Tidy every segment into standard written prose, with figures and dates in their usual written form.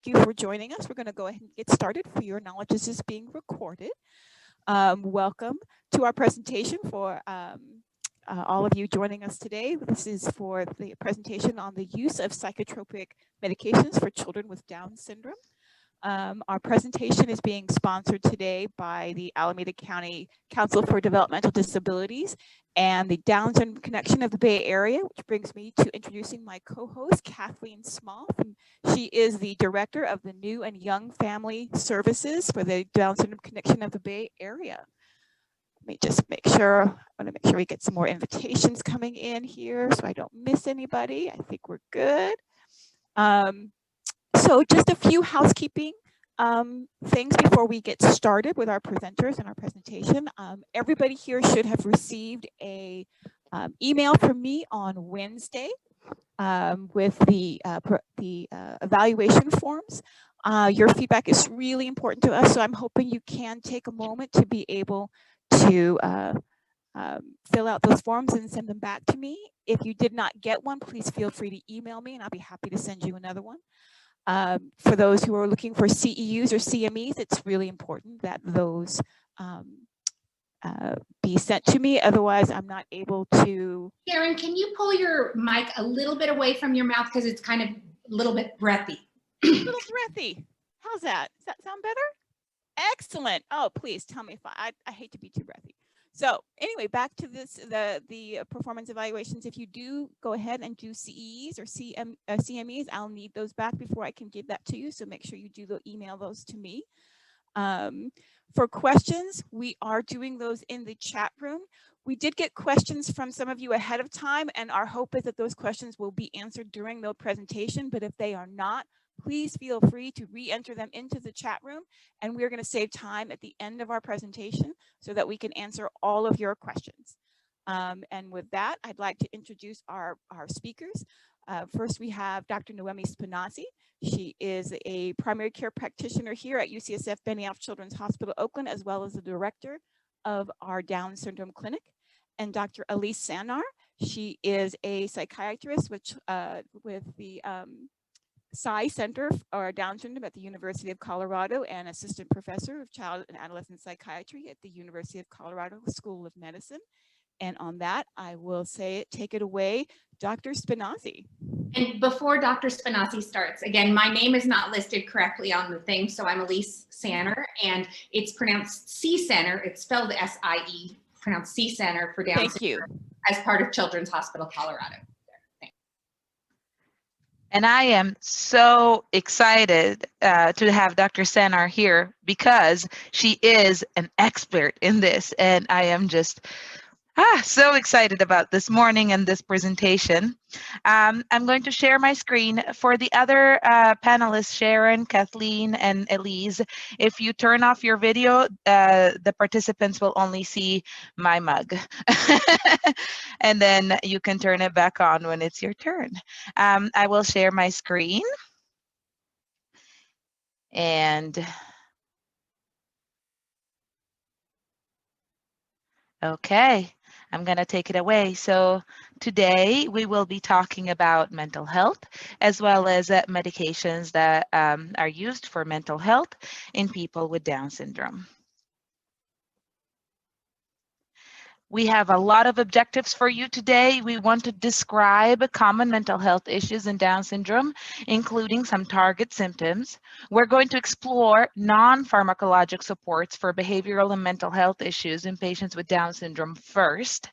you for joining us. We're going to go ahead and get started. For your knowledge, this is being recorded. Welcome to our presentation for all of you joining us today. This is for the presentation on the use of psychotropic medications for children with Down syndrome. Our presentation is being sponsored today by the Alameda County Council for Developmental Disabilities and the Down Syndrome Connection of the Bay Area, which brings me to introducing my co-host, Kathleen Small. She is the Director of the New and Young Family Services for the Down Syndrome Connection of the Bay Area. Let me just make sure, I want to make sure we get some more invitations coming in here so I don't miss anybody. I think we're good. So just a few housekeeping things before we get started with our presenters and our presentation. Everybody here should have received a email from me on Wednesday with the evaluation forms. Your feedback is really important to us, so I'm hoping you can take a moment to be able to fill out those forms and send them back to me. If you did not get one, please feel free to email me and I'll be happy to send you another one. For those who are looking for CEUs or CMEs, it's really important that those be sent to me. Otherwise, I'm not able to. Karen, can you pull your mic a little bit away from your mouth because it's kind of a little bit breathy? A little breathy. How's that? Does that sound better? Excellent. Oh, please tell me if I hate to be too breathy. So anyway, back to this, the performance evaluations. If you do go ahead and do CEs or CMEs, I'll need those back before I can give that to you. So make sure you do email those to me. For questions, we are doing those in the chat room. We did get questions from some of you ahead of time, and our hope is that those questions will be answered during the presentation. But if they are not, please feel free to re-enter them into the chat room, and we're going to save time at the end of our presentation so that we can answer all of your questions. And with that, I'd like to introduce our speakers. First, we have Dr. Noemi Spinazzi. She is a primary care practitioner here at UCSF Benioff Children's Hospital, Oakland, as well as the director of our Down Syndrome Clinic. And Dr. Elise Sennar, she is a psychiatrist with the Psy Center for Down Syndrome at the University of Colorado and assistant professor of child and adolescent psychiatry at the University of Colorado School of Medicine. And on that, I will take it away, Dr. Spinazzi. And before Dr. Spinazzi starts, again, my name is not listed correctly on the thing, so I'm Elise Sennar, and it's pronounced C-Center. It's spelled S-I-E, pronounced C-Center for Down syndrome as part of Children's Hospital, Colorado. And I am so excited to have Dr. Sennar here because she is an expert in this. And I am just so excited about this morning and this presentation. I'm going to share my screen. For the other panelists, Sharon, Kathleen, and Elise, if you turn off your video, the participants will only see my mug. And then you can turn it back on when it's your turn. I will share my screen. And okay. I'm going to take it away. So today we will be talking about mental health as well as medications that are used for mental health in people with Down syndrome. We have a lot of objectives for you today. We want to describe common mental health issues in Down syndrome, including some target symptoms. We're going to explore non-pharmacologic supports for behavioral and mental health issues in patients with Down syndrome first.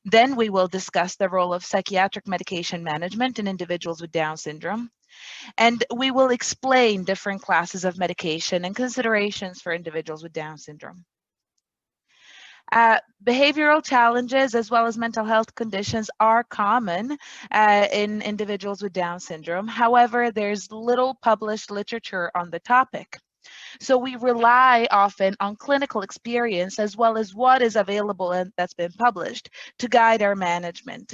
Then we will discuss the role of psychiatric medication management in individuals with Down syndrome. And we will explain different classes of medication and considerations for individuals with Down syndrome. Behavioral challenges as well as mental health conditions are common in individuals with Down syndrome. However, there's little published literature on the topic. So we rely often on clinical experience as well as what is available and that's been published to guide our management.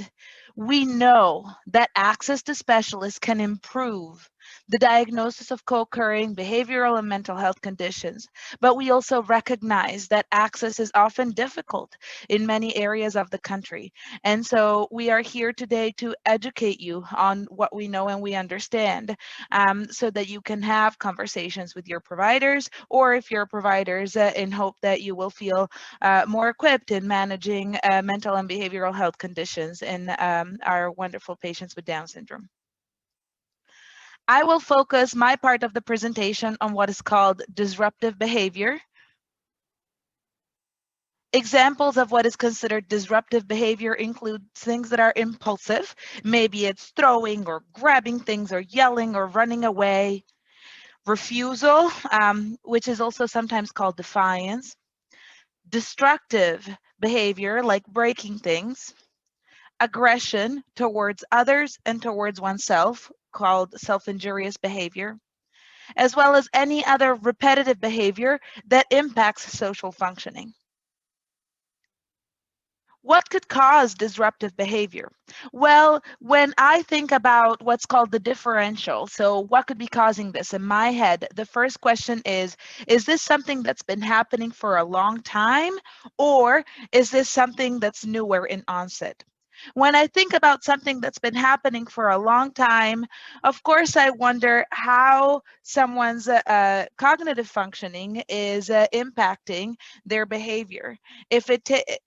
We know that access to specialists can improve the diagnosis of co-occurring behavioral and mental health conditions. But we also recognize that access is often difficult in many areas of the country. And so we are here today to educate you on what we know and we understand, so that you can have conversations with your providers, or if you're providers, in hope that you will feel more equipped in managing mental and behavioral health conditions in our wonderful patients with Down syndrome. I will focus my part of the presentation on what is called disruptive behavior. Examples of what is considered disruptive behavior include things that are impulsive. Maybe it's throwing or grabbing things or yelling or running away. Refusal, which is also sometimes called defiance. Destructive behavior, like breaking things. Aggression towards others and towards oneself, called self-injurious behavior, as well as any other repetitive behavior that impacts social functioning. What could cause disruptive behavior? Well, when I think about what's called the differential, so what could be causing this? In my head, the first question is this something that's been happening for a long time, or is this something that's newer in onset? When I think about something that's been happening for a long time, of course, I wonder how someone's cognitive functioning is impacting their behavior. If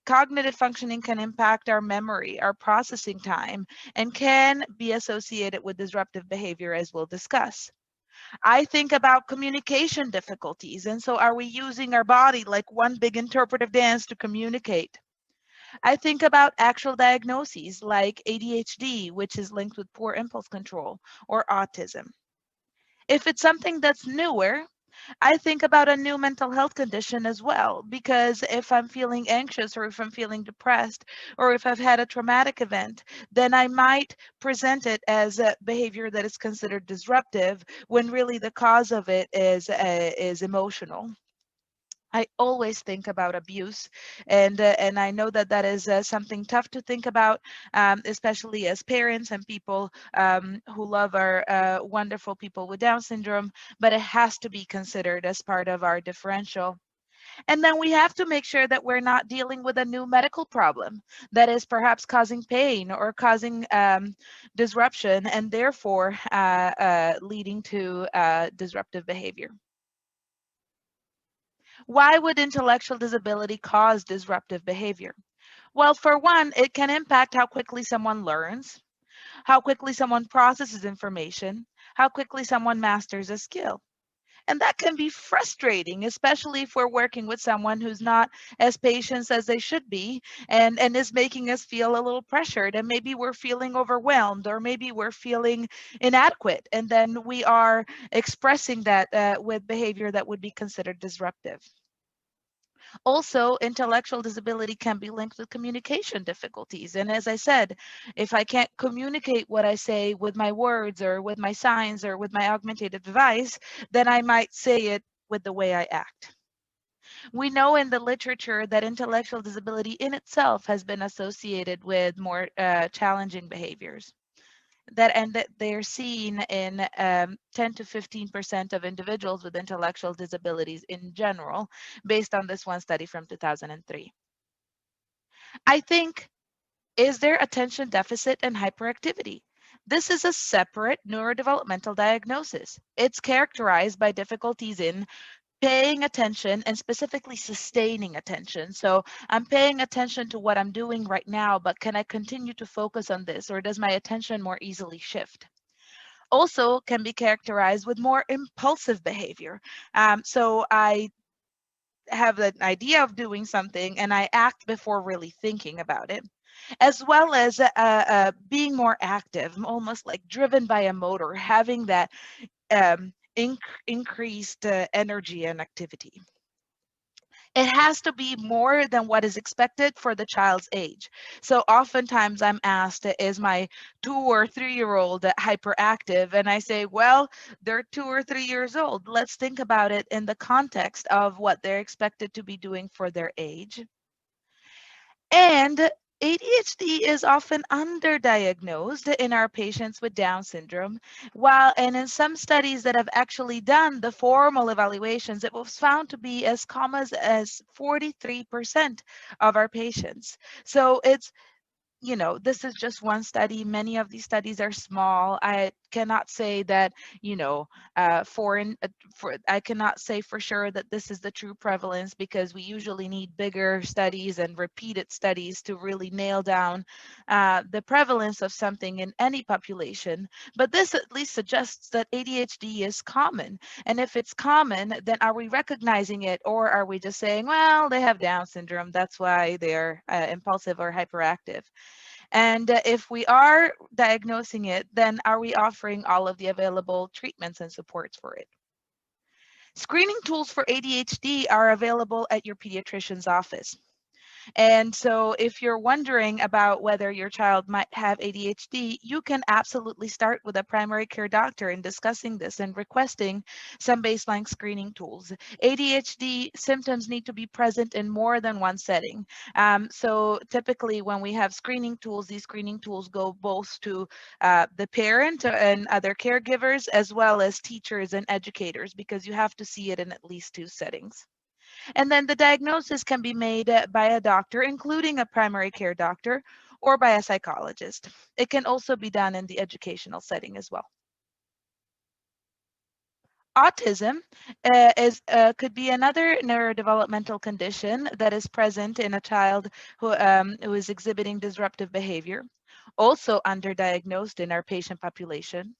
cognitive functioning can impact our memory, our processing time, and can be associated with disruptive behavior, as we'll discuss. I think about communication difficulties, and so are we using our body like one big interpretive dance to communicate? I think about actual diagnoses like ADHD, which is linked with poor impulse control, or autism. If it's something that's newer, I think about a new mental health condition as well, because if I'm feeling anxious, or if I'm feeling depressed, or if I've had a traumatic event, then I might present it as a behavior that is considered disruptive when really the cause of it is emotional. I always think about abuse, and I know that that is something tough to think about, especially as parents and people who love our wonderful people with Down syndrome. But it has to be considered as part of our differential. And then we have to make sure that we're not dealing with a new medical problem that is perhaps causing pain or causing disruption, and therefore leading to disruptive behavior. Why would intellectual disability cause disruptive behavior? Well, for one, it can impact how quickly someone learns, how quickly someone processes information, how quickly someone masters a skill. And that can be frustrating, especially if we're working with someone who's not as patient as they should be, and is making us feel a little pressured, and maybe we're feeling overwhelmed, or maybe we're feeling inadequate, and then we are expressing that with behavior that would be considered disruptive. Also, intellectual disability can be linked with communication difficulties. And as I said, if I can't communicate what I say with my words, or with my signs, or with my augmentative device, then I might say it with the way I act. We know in the literature that intellectual disability in itself has been associated with more challenging behaviors. That they're seen in 10 to 15% of individuals with intellectual disabilities in general, based on this one study from 2003. I think, is there attention deficit and hyperactivity? This is a separate neurodevelopmental diagnosis. It's characterized by difficulties in paying attention, and specifically sustaining attention. So I'm paying attention to what I'm doing right now, but can I continue to focus on this, or does my attention more easily shift? Also can be characterized with more impulsive behavior. So I have an idea of doing something and I act before really thinking about it, as well as being more active, almost like driven by a motor, having that increased energy and activity. It has to be more than what is expected for the child's age. So oftentimes I'm asked, is my 2 or 3-year-old hyperactive? And I say, well, they're 2 or 3 years old. Let's think about it in the context of what they're expected to be doing for their age. And ADHD is often underdiagnosed in our patients with Down syndrome, and in some studies that have actually done the formal evaluations, it was found to be as common as 43% of our patients. So it's, this is just one study. Many of these studies are small. I cannot say that, I cannot say for sure that this is the true prevalence, because we usually need bigger studies and repeated studies to really nail down the prevalence of something in any population. But this at least suggests that ADHD is common. And if it's common, then are we recognizing it, or are we just saying, well, they have Down syndrome, that's why they're impulsive or hyperactive? And if we are diagnosing it, then are we offering all of the available treatments and supports for it? Screening tools for ADHD are available at your pediatrician's office. And so if you're wondering about whether your child might have ADHD, you can absolutely start with a primary care doctor in discussing this and requesting some baseline screening tools. ADHD symptoms need to be present in more than one setting. So typically when we have screening tools, these screening tools go both to the parent and other caregivers, as well as teachers and educators, because you have to see it in at least 2 settings. And then the diagnosis can be made by a doctor, including a primary care doctor, or by a psychologist. It can also be done in the educational setting as well. Autism could be another neurodevelopmental condition that is present in a child who is exhibiting disruptive behavior, also underdiagnosed in our patient population.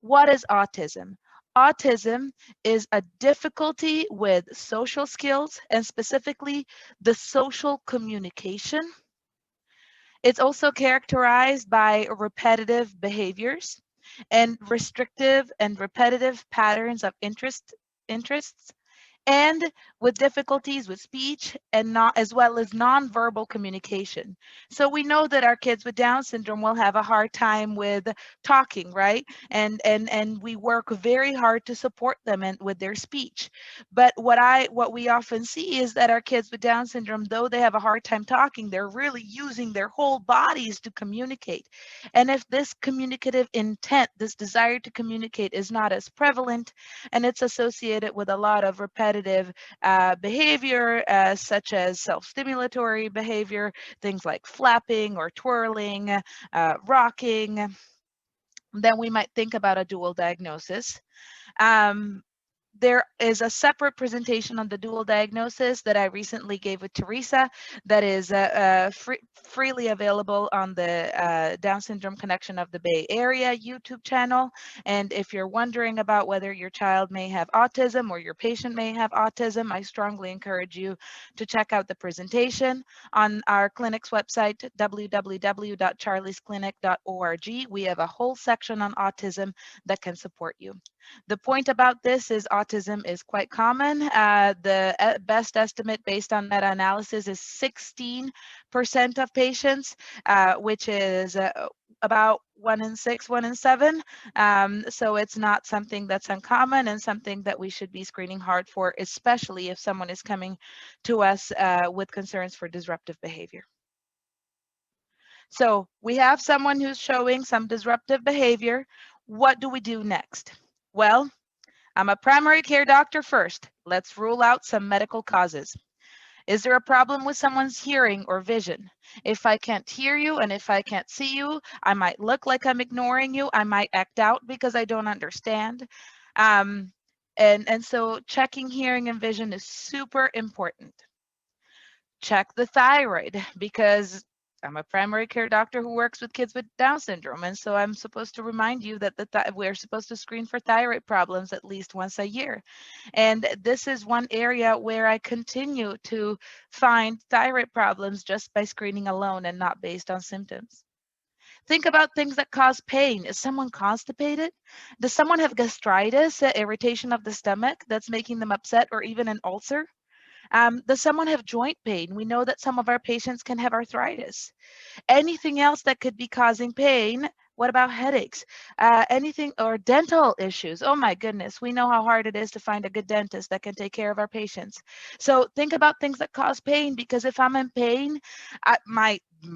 What is autism? Autism is a difficulty with social skills, and specifically the social communication. It's also characterized by repetitive behaviors and restrictive and repetitive patterns of interests, and with difficulties with speech, and not as well as nonverbal communication. So we know that our kids with Down syndrome will have a hard time with talking, right? And we work very hard to support them with their speech. But what we often see is that our kids with Down syndrome, though they have a hard time talking, they're really using their whole bodies to communicate. And if this communicative intent, this desire to communicate, is not as prevalent, and it's associated with a lot of repetitive behavior, such as self-stimulatory behavior, things like flapping or twirling, rocking, then we might think about a dual diagnosis. There is a separate presentation on the dual diagnosis that I recently gave with Teresa that is freely available on the Down Syndrome Connection of the Bay Area YouTube channel. And if you're wondering about whether your child may have autism or your patient may have autism, I strongly encourage you to check out the presentation on our clinic's website, www.charliesclinic.org. We have a whole section on autism that can support you. The point about this is autism is quite common. The best estimate based on meta-analysis is 16% of patients, which is about 1 in 6, 1 in 7. So it's not something that's uncommon, and something that we should be screening hard for, especially if someone is coming to us with concerns for disruptive behavior. So we have someone who's showing some disruptive behavior. What do we do next? Well, I'm a primary care doctor first. Let's rule out some medical causes. Is there a problem with someone's hearing or vision? If I can't hear you and if I can't see you, I might look like I'm ignoring you. I might act out because I don't understand. And so checking hearing and vision is super important. Check the thyroid, because I'm a primary care doctor who works with kids with Down syndrome, and so I'm supposed to remind you that we're supposed to screen for thyroid problems at least once a year. And this is one area where I continue to find thyroid problems just by screening alone and not based on symptoms. Think about things that cause pain. Is someone constipated? Does someone have gastritis, irritation of the stomach that's making them upset, or even an ulcer? Does someone have joint pain? We know that some of our patients can have arthritis. Anything else that could be causing pain, What about headaches? Anything or dental issues? Oh my goodness, we know how hard it is to find a good dentist that can take care of our patients. So think about things that cause pain, because if I'm in pain,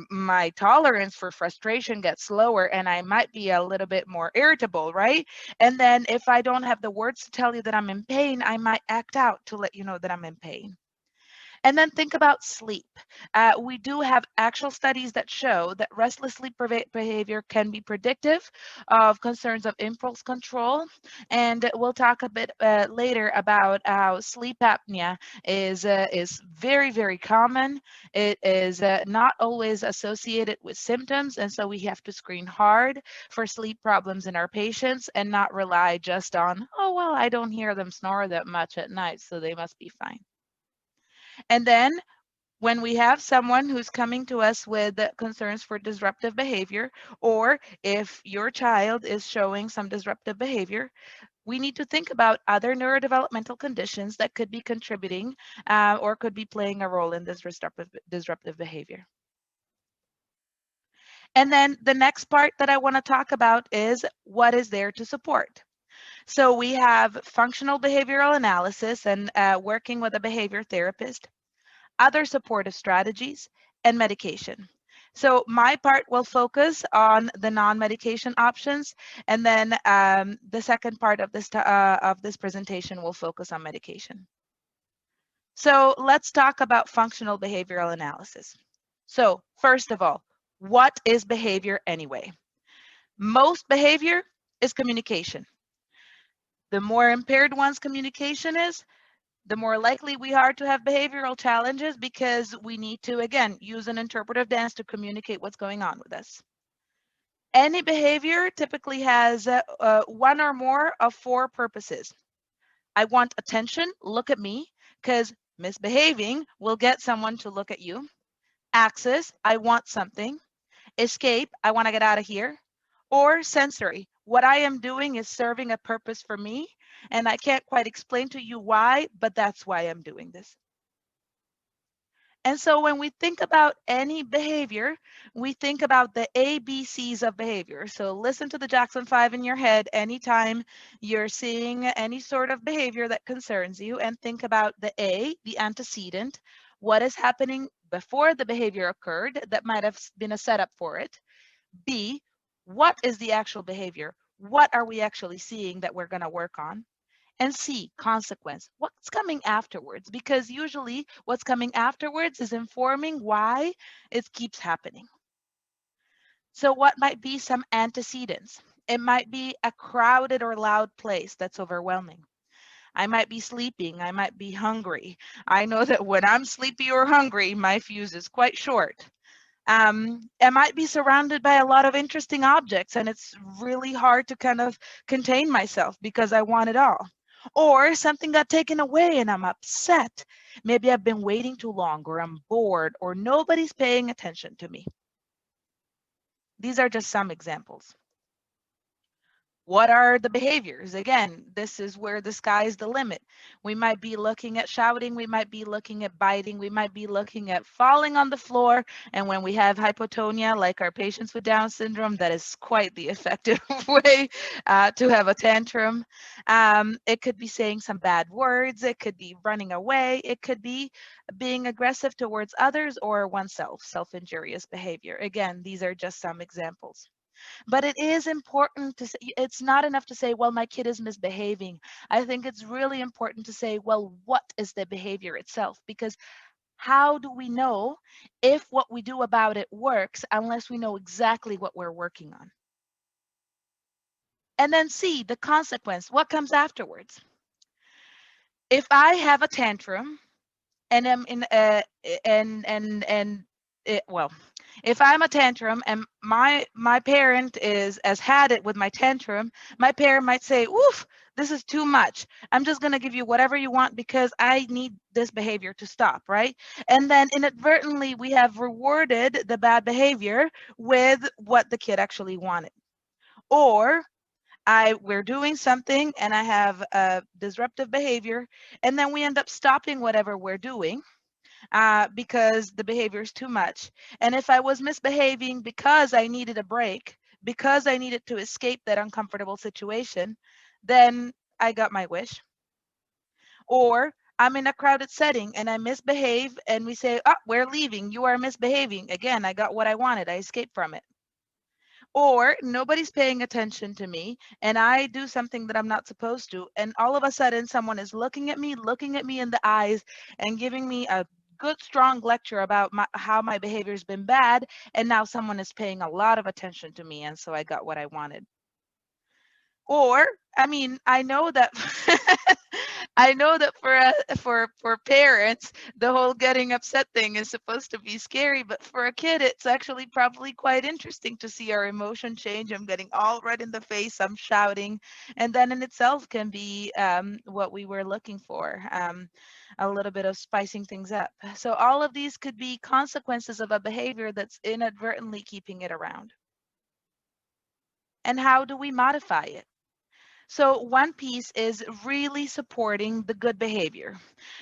my tolerance for frustration gets lower and I might be a little bit more irritable, right? And then if I don't have the words to tell you that I'm in pain, I might act out to let you know that I'm in pain. And then think about sleep. We do have actual studies that show that restless sleep behavior can be predictive of concerns of impulse control. And we'll talk a bit later about how sleep apnea is very, very common. It is not always associated with symptoms. And so we have to screen hard for sleep problems in our patients and not rely just on, oh, well, I don't hear them snore that much at night, so they must be fine. And then when we have someone who's coming to us with concerns for disruptive behavior, or if your child is showing some disruptive behavior, we need to think about other neurodevelopmental conditions that could be contributing or could be playing a role in this disruptive behavior. And then the next part that I want to talk about is what is there to support. So we have functional behavioral analysis and working with a behavior therapist, other supportive strategies, and medication. So my part will focus on the non-medication options, and then the second part of this presentation will focus on medication. So let's talk about functional behavioral analysis. So first of all, what is behavior anyway? Most behavior is communication. The more impaired one's communication is, the more likely we are to have behavioral challenges, because we need to, again, use an interpretive dance to communicate what's going on with us. Any behavior typically has one or more of four purposes. I want attention, look at me, because misbehaving will get someone to look at you. Access, I want something. Escape, I want to get out of here. Or sensory, what I am doing is serving a purpose for me, and I can't quite explain to you why, but that's why I'm doing this. And so when we think about any behavior, we think about the ABCs of behavior. So listen to the Jackson 5 in your head anytime you're seeing any sort of behavior that concerns you, and think about the A, the antecedent, what is happening before the behavior occurred that might have been a setup for it. B, what is the actual behavior? What are we actually seeing that we're going to work on? And C, consequence. What's coming afterwards? Because usually what's coming afterwards is informing why it keeps happening. So what might be some antecedents? It might be a crowded or loud place that's overwhelming. I might be sleeping. I might be hungry. I know that when I'm sleepy or hungry, my fuse is quite short. I might be surrounded by a lot of interesting objects, and it's really hard to kind of contain myself because I want it all. Or something got taken away and I'm upset. Maybe I've been waiting too long, or I'm bored, or nobody's paying attention to me. These are just some examples. What are the behaviors? Again, this is where the sky's the limit. We might be looking at shouting, we might be looking at biting, we might be looking at falling on the floor. And when we have hypotonia, like our patients with Down syndrome, that is quite the effective way to have a tantrum. It could be saying some bad words, it could be running away, it could be being aggressive towards others or oneself, self-injurious behavior. Again, these are just some examples. But it is important to say, it's not enough to say, well, my kid is misbehaving. I think it's really important to say, well, what is the behavior itself? Because how do we know if what we do about it works unless we know exactly what we're working on? And then C, the consequence, what comes afterwards? If I have a tantrum and I'm in if I'm a tantrum and my parent has had it with my tantrum, my parent might say, oof, this is too much. I'm just going to give you whatever you want because I need this behavior to stop, right? And then inadvertently, we have rewarded the bad behavior with what the kid actually wanted. Or we're doing something and I have a disruptive behavior, and then we end up stopping whatever we're doing because the behavior is too much. And if I was misbehaving because I needed a break, because I needed to escape that uncomfortable situation, then I got my wish. Or I'm in a crowded setting and I misbehave and we say, oh, we're leaving. You are misbehaving. Again, I got what I wanted. I escaped from it. Or nobody's paying attention to me and I do something that I'm not supposed to. And all of a sudden, someone is looking at me in the eyes and giving me a good, strong lecture about how my behavior's been bad. And now someone is paying a lot of attention to me. And so I got what I wanted. Or, I mean, I know that I know that for parents, the whole getting upset thing is supposed to be scary, but for a kid, it's actually probably quite interesting to see our emotion change. I'm getting all red in the face, I'm shouting, and then in itself can be what we were looking for, a little bit of spicing things up. So all of these could be consequences of a behavior that's inadvertently keeping it around. And how do we modify it? So one piece is really supporting the good behavior.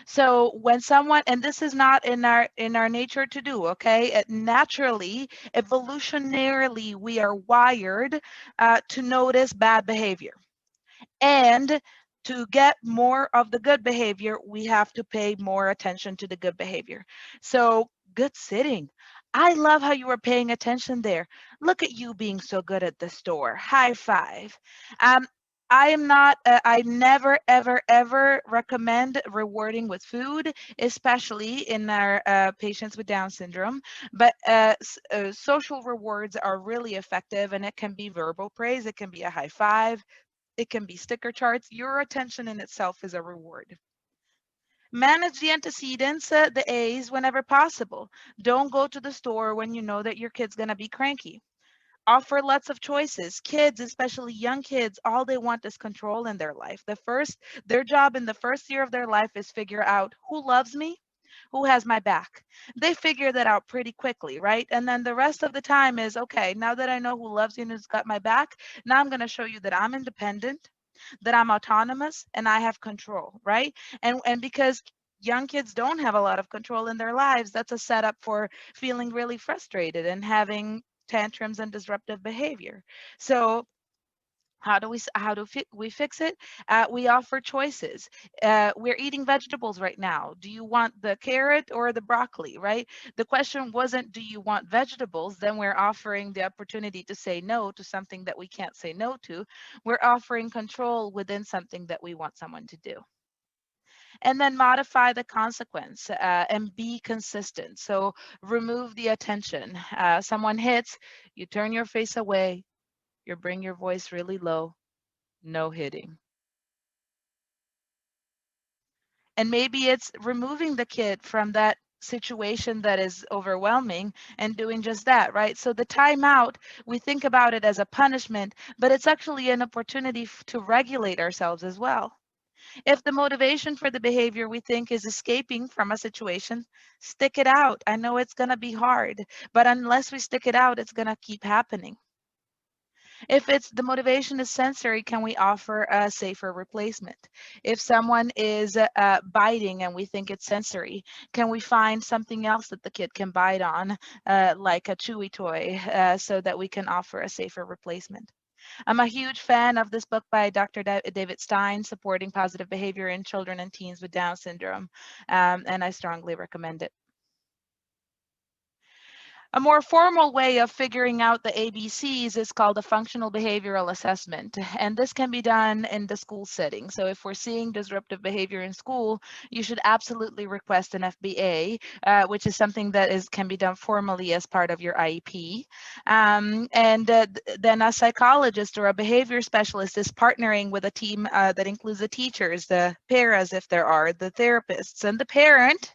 So when someone, and this is not in our nature to do, okay? Naturally, evolutionarily, we are wired to notice bad behavior. And to get more of the good behavior, we have to pay more attention to the good behavior. So good sitting. I love how you were paying attention there. Look at you being so good at the store. High five. I am not, I never, ever, ever recommend rewarding with food, especially in our patients with Down syndrome. But social rewards are really effective, and it can be verbal praise, it can be a high five, it can be sticker charts. Your attention in itself is a reward. Manage the antecedents, the A's, whenever possible. Don't go to the store when you know that your kid's going to be cranky. Offer lots of choices. Kids, especially young kids, all they want is control in their life. Their job in the first year of their life is figure out who loves me, who has my back. They figure that out pretty quickly, right? And then the rest of the time is, okay, now that I know who loves you and who's got my back, now I'm going to show you that I'm independent, that I'm autonomous, and I have control, right? And because young kids don't have a lot of control in their lives, that's a setup for feeling really frustrated and having tantrums and disruptive behavior. So how do we fix it? We offer choices. We're eating vegetables right now. Do you want the carrot or the broccoli, right? The question wasn't, do you want vegetables? Then we're offering the opportunity to say no to something that we can't say no to. We're offering control within something that we want someone to do. And then modify the consequence and be consistent. So remove the attention. Someone hits, you turn your face away, you bring your voice really low, no hitting. And maybe it's removing the kid from that situation that is overwhelming and doing just that, right? So the timeout, we think about it as a punishment, but it's actually an opportunity to regulate ourselves as well. If the motivation for the behavior we think is escaping from a situation, stick it out. I know it's going to be hard, but unless we stick it out, it's going to keep happening. If it's the motivation is sensory, can we offer a safer replacement? If someone is biting and we think it's sensory, can we find something else that the kid can bite on, like a chewy toy, so that we can offer a safer replacement? I'm a huge fan of this book by Dr. David Stein, Supporting Positive Behavior in Children and Teens with Down Syndrome, and I strongly recommend it. A more formal way of figuring out the ABCs is called a functional behavioral assessment, and this can be done in the school setting. So if we're seeing disruptive behavior in school, you should absolutely request an FBA, which is something that can be done formally as part of your IEP. Then a psychologist or a behavior specialist is partnering with a team that includes the teachers, the paras if there are, the therapists, and the parent,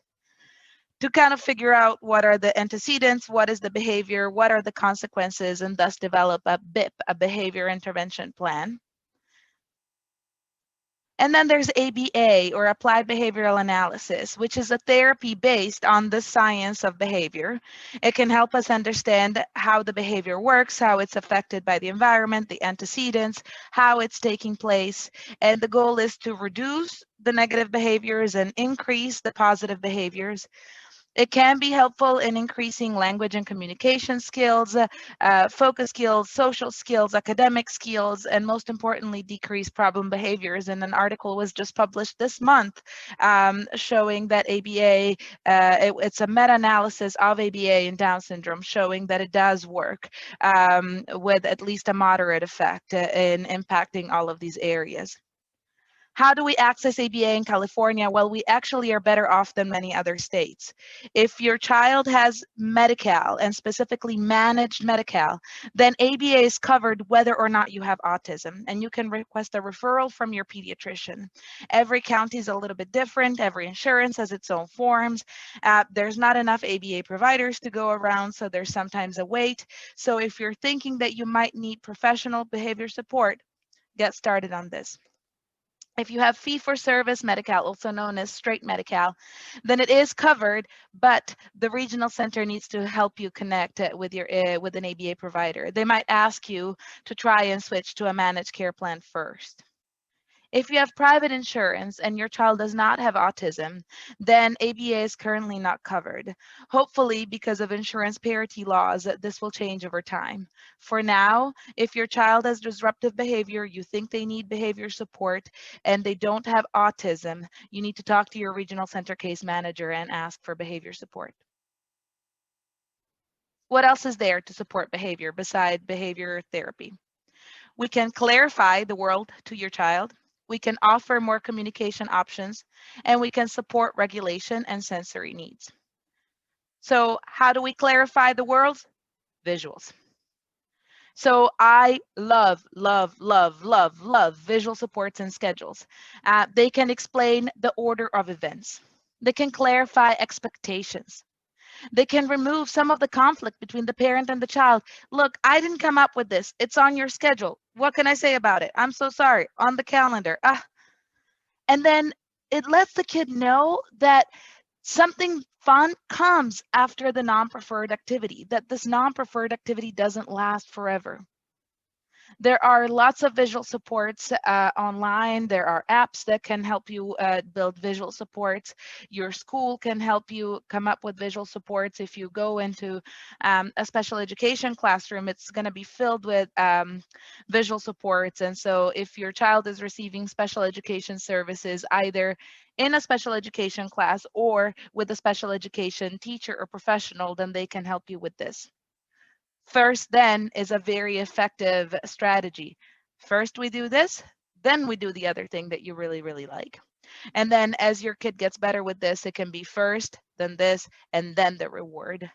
to kind of figure out what are the antecedents, what is the behavior, what are the consequences, and thus develop a BIP, a behavior intervention plan. And then there's ABA, or Applied Behavioral Analysis, which is a therapy based on the science of behavior. It can help us understand how the behavior works, how it's affected by the environment, the antecedents, how it's taking place. And the goal is to reduce the negative behaviors and increase the positive behaviors. It can be helpful in increasing language and communication skills, focus skills, social skills, academic skills, and most importantly, decrease problem behaviors. And an article was just published this month showing that ABA, it's a meta-analysis of ABA and Down syndrome showing that it does work with at least a moderate effect in impacting all of these areas. How do we access ABA in California? Well, we actually are better off than many other states. If your child has Medi-Cal and specifically managed Medi-Cal, then ABA is covered whether or not you have autism, and you can request a referral from your pediatrician. Every county is a little bit different. Every insurance has its own forms. There's not enough ABA providers to go around, so there's sometimes a wait. So if you're thinking that you might need professional behavior support, get started on this. If you have fee-for-service Medi-Cal, also known as straight Medi-Cal, then it is covered, but the regional center needs to help you connect with with an ABA provider. They might ask you to try and switch to a managed care plan first. If you have private insurance and your child does not have autism, then ABA is currently not covered. Hopefully, because of insurance parity laws, this will change over time. For now, if your child has disruptive behavior, you think they need behavior support, and they don't have autism, you need to talk to your regional center case manager and ask for behavior support. What else is there to support behavior besides behavior therapy? We can clarify the world to your child. We can offer more communication options, and we can support regulation and sensory needs. So how do we clarify the world? Visuals. So I love visual supports and schedules. They can explain the order of events. They can clarify expectations. They can remove some of the conflict between the parent and the child. Look, I didn't come up with this. It's on your schedule. What can I say about it? I'm so sorry. On the calendar. And then it lets the kid know that something fun comes after the non-preferred activity, that this non-preferred activity doesn't last forever. There are lots of visual supports online. There are apps that can help you build visual supports. Your school can help you come up with visual supports. If you go into a special education classroom, it's going to be filled with visual supports. And so if your child is receiving special education services, either in a special education class or with a special education teacher or professional, then they can help you with this. First, then, is a very effective strategy. First, we do this, then we do the other thing that you really, really like. And then as your kid gets better with this, it can be first, then this, and then the reward.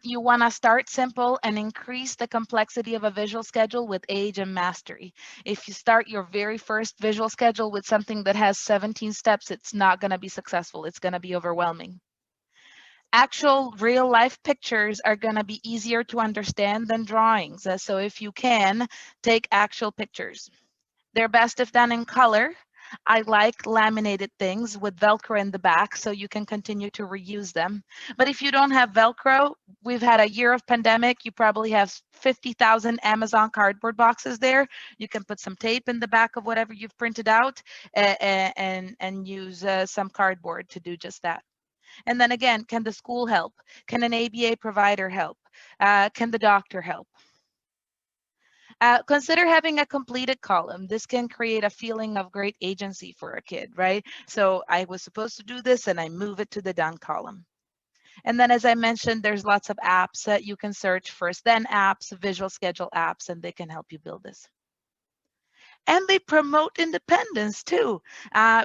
You want to start simple and increase the complexity of a visual schedule with age and mastery. If you start your very first visual schedule with something that has 17 steps, it's not going to be successful. It's going to be overwhelming. Actual real life pictures are going to be easier to understand than drawings. So if you can, take actual pictures. They're best if done in color. I like laminated things with Velcro in the back so you can continue to reuse them. But if you don't have Velcro, we've had a year of pandemic. You probably have 50,000 Amazon cardboard boxes there. You can put some tape in the back of whatever you've printed out and use some cardboard to do just that. And then again, can the school help? Can an ABA provider help? Can the doctor help? Consider having a completed column. This can create a feeling of great agency for a kid, right? So I was supposed to do this and I move it to the done column. And then as I mentioned, there's lots of apps that you can search first, then apps, visual schedule apps, and they can help you build this. And they promote independence too,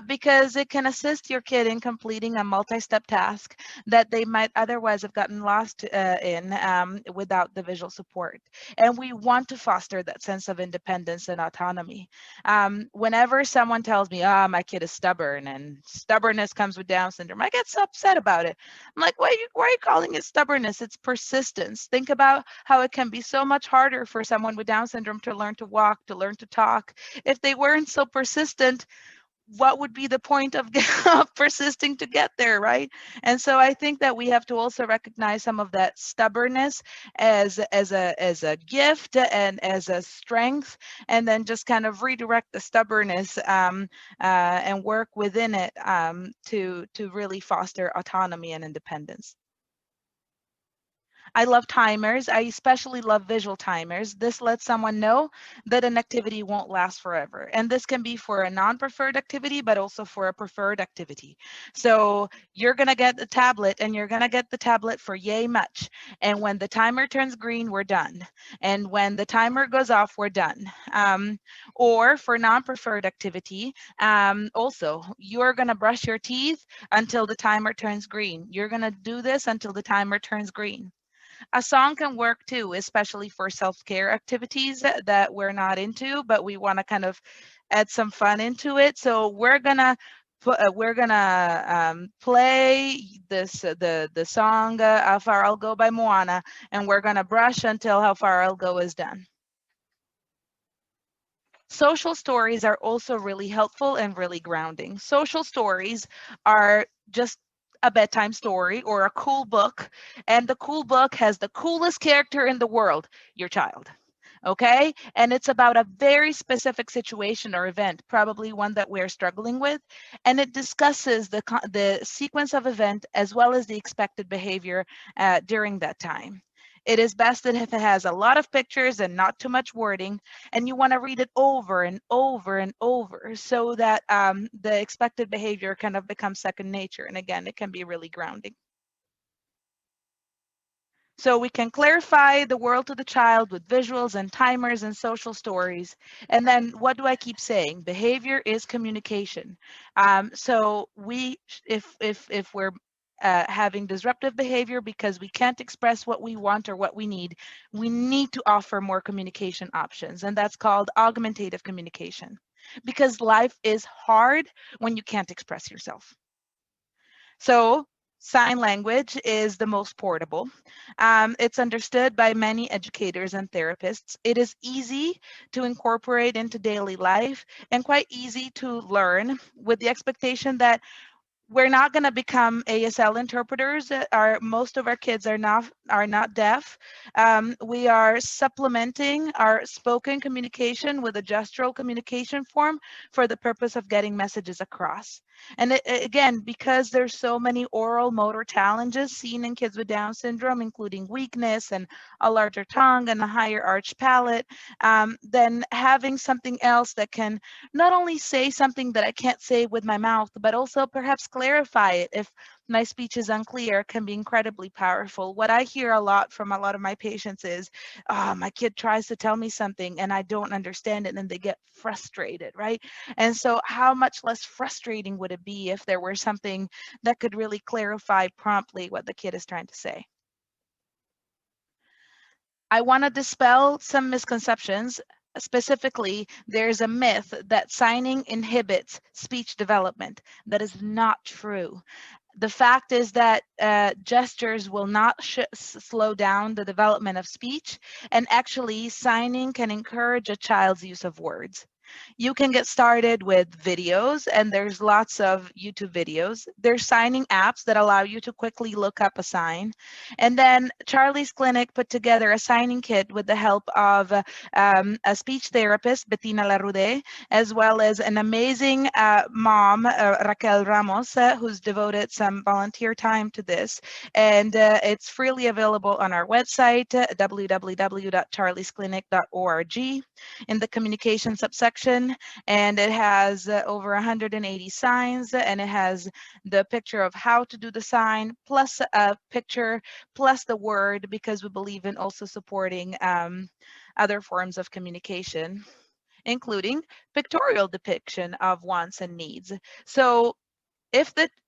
because it can assist your kid in completing a multi-step task that they might otherwise have gotten lost in without the visual support. And we want to foster that sense of independence and autonomy. Whenever someone tells me, oh, my kid is stubborn and stubbornness comes with Down syndrome, I get so upset about it. I'm like, why are you calling it stubbornness? It's persistence. Think about how it can be so much harder for someone with Down syndrome to learn to walk, to learn to talk. If they weren't so persistent, what would be the point of of persisting to get there, right? And so I think that we have to also recognize some of that stubbornness as a gift and as a strength, and then just kind of redirect the stubbornness and work within it to really foster autonomy and independence. I love timers. I especially love visual timers. This lets someone know that an activity won't last forever. And this can be for a non-preferred activity, but also for a preferred activity. So you're going to get the tablet, and you're going to get the tablet for yay much. And when the timer turns green, we're done. And when the timer goes off, we're done. Or for non-preferred activity, also, you're going to brush your teeth until the timer turns green. You're going to do this until the timer turns green. A song can work too, especially for self-care activities that we're not into, but we want to kind of add some fun into it. So we're gonna play the song "How Far I'll Go" by Moana, and we're gonna brush until "How Far I'll Go" is done. Social stories are also really helpful and really grounding. Social stories are just a bedtime story or a cool book, and the cool book has the coolest character in the world, your child. Okay, and it's about a very specific situation or event, probably one that we're struggling with, and it discusses the sequence of event as well as the expected behavior during that time. It is best that if it has a lot of pictures and not too much wording, and you want to read it over and over and over so that the expected behavior kind of becomes second nature. And again, it can be really grounding. So we can clarify the world to the child with visuals and timers and social stories. And then what do I keep saying? Behavior is communication. So if we're having disruptive behavior because we can't express what we want or what we need to offer more communication options. And that's called augmentative communication, because life is hard when you can't express yourself. So sign language is the most portable. It's understood by many educators and therapists. It is easy to incorporate into daily life and quite easy to learn, with the expectation that we're not going to become ASL interpreters. Most of our kids are not deaf. We are supplementing our spoken communication with a gestural communication form for the purpose of getting messages across. And again, because there's so many oral motor challenges seen in kids with Down syndrome, including weakness and a larger tongue and a higher arched palate, then having something else that can not only say something that I can't say with my mouth, but also perhaps clarify it if my speech is unclear, can be incredibly powerful. What I hear a lot from a lot of my patients is, oh, my kid tries to tell me something and I don't understand it, and they get frustrated, right? And so how much less frustrating would it be if there were something that could really clarify promptly what the kid is trying to say? I want to dispel some misconceptions. Specifically, there's a myth that signing inhibits speech development. That is not true. The fact is that gestures will not slow down the development of speech, and actually signing can encourage a child's use of words. You can get started with videos, and there's lots of YouTube videos. There's signing apps that allow you to quickly look up a sign. And then Charlie's Clinic put together a signing kit with the help of a speech therapist, Bettina Larude, as well as an amazing mom, Raquel Ramos, who's devoted some volunteer time to this. And it's freely available on our website, www.charliesclinic.org, in the communication subsection. And it has over 180 signs, and it has the picture of how to do the sign, plus a picture, plus the word, because we believe in also supporting other forms of communication, including pictorial depiction of wants and needs. So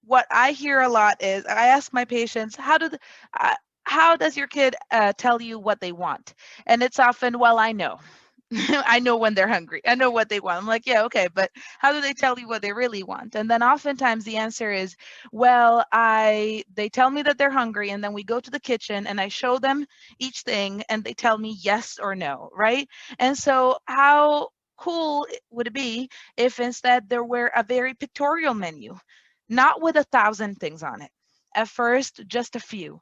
what I hear a lot is, I ask my patients, how does your kid tell you what they want? And it's often, well, I know. I know when they're hungry. I know what they want. I'm like, yeah, okay, but how do they tell you what they really want? And then oftentimes the answer is, well, they tell me that they're hungry, and then we go to the kitchen and I show them each thing and they tell me yes or no, right? And so how cool would it be if instead there were a very pictorial menu, not with 1,000 things on it. At first, just a few.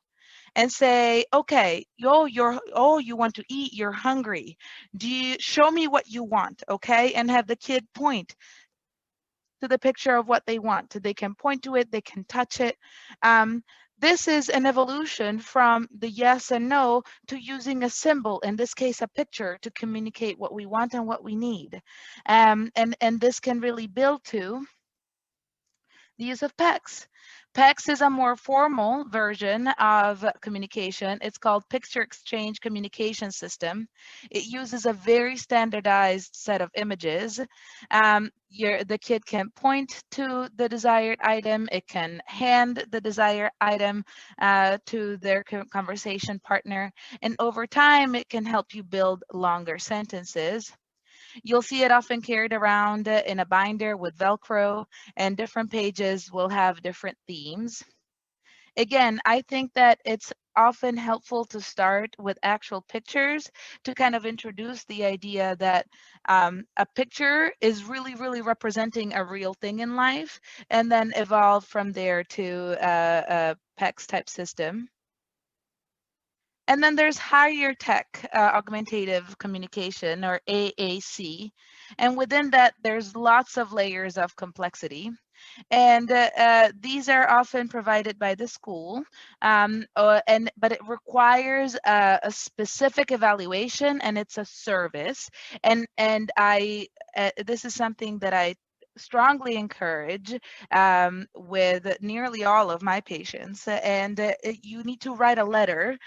And say, okay, you want to eat, you're hungry. Do you show me what you want, okay? And have the kid point to the picture of what they want. They can point to it, they can touch it. This is an evolution from the yes and no to using a symbol, in this case, a picture, to communicate what we want and what we need. And this can really build to the use of PECS. PECS is a more formal version of communication. It's called Picture Exchange Communication System. It uses a very standardized set of images. The kid can point to the desired item. It can hand the desired item to their conversation partner. And over time, it can help you build longer sentences. You'll see it often carried around in a binder with Velcro, and different pages will have different themes. Again, I think that it's often helpful to start with actual pictures to kind of introduce the idea that a picture is really, really representing a real thing in life, and then evolve from there to a PECS type system. And then there's higher tech augmentative communication, or AAC. And within that, there's lots of layers of complexity. And these are often provided by the school, but it requires a specific evaluation, and it's a service. And this is something that I strongly encourage with nearly all of my patients. And you need to write a letter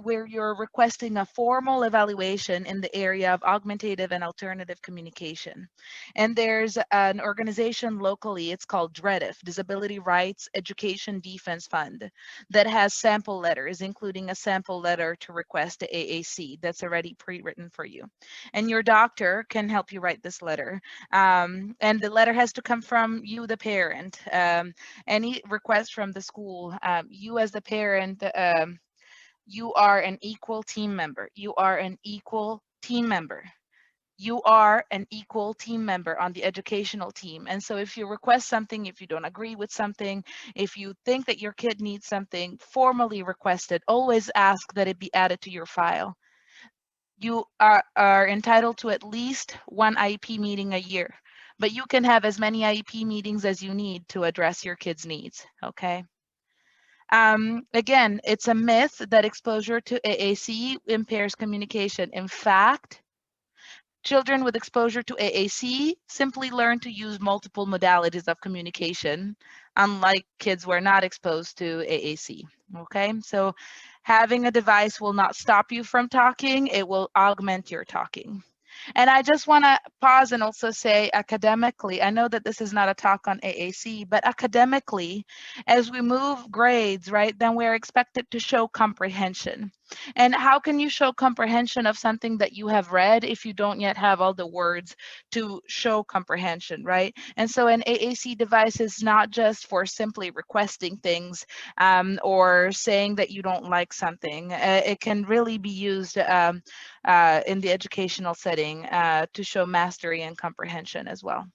where you're requesting a formal evaluation in the area of augmentative and alternative communication. And there's an organization locally, it's called DREDF, Disability Rights Education Defense Fund, that has sample letters, including a sample letter to request to AAC that's already pre-written for you. And your doctor can help you write this letter. And the letter has to come from you, the parent. Any request from the school, you as the parent, you are an equal team member. You are an equal team member. You are an equal team member on the educational team. And so if you request something, if you don't agree with something, if you think that your kid needs something, formally request it. Always ask that it be added to your file. You are entitled to at least one IEP meeting a year, but you can have as many IEP meetings as you need to address your kids' needs, okay? Again, it's a myth that exposure to AAC impairs communication. In fact, children with exposure to AAC simply learn to use multiple modalities of communication, unlike kids who are not exposed to AAC, okay? So having a device will not stop you from talking, it will augment your talking. And I just want to pause and also say academically, I know that this is not a talk on AAC, but academically, as we move grades, right, then we're expected to show comprehension. And how can you show comprehension of something that you have read if you don't yet have all the words to show comprehension, right? And so an AAC device is not just for simply requesting things or saying that you don't like something. It can really be used in the educational setting to show mastery and comprehension as well.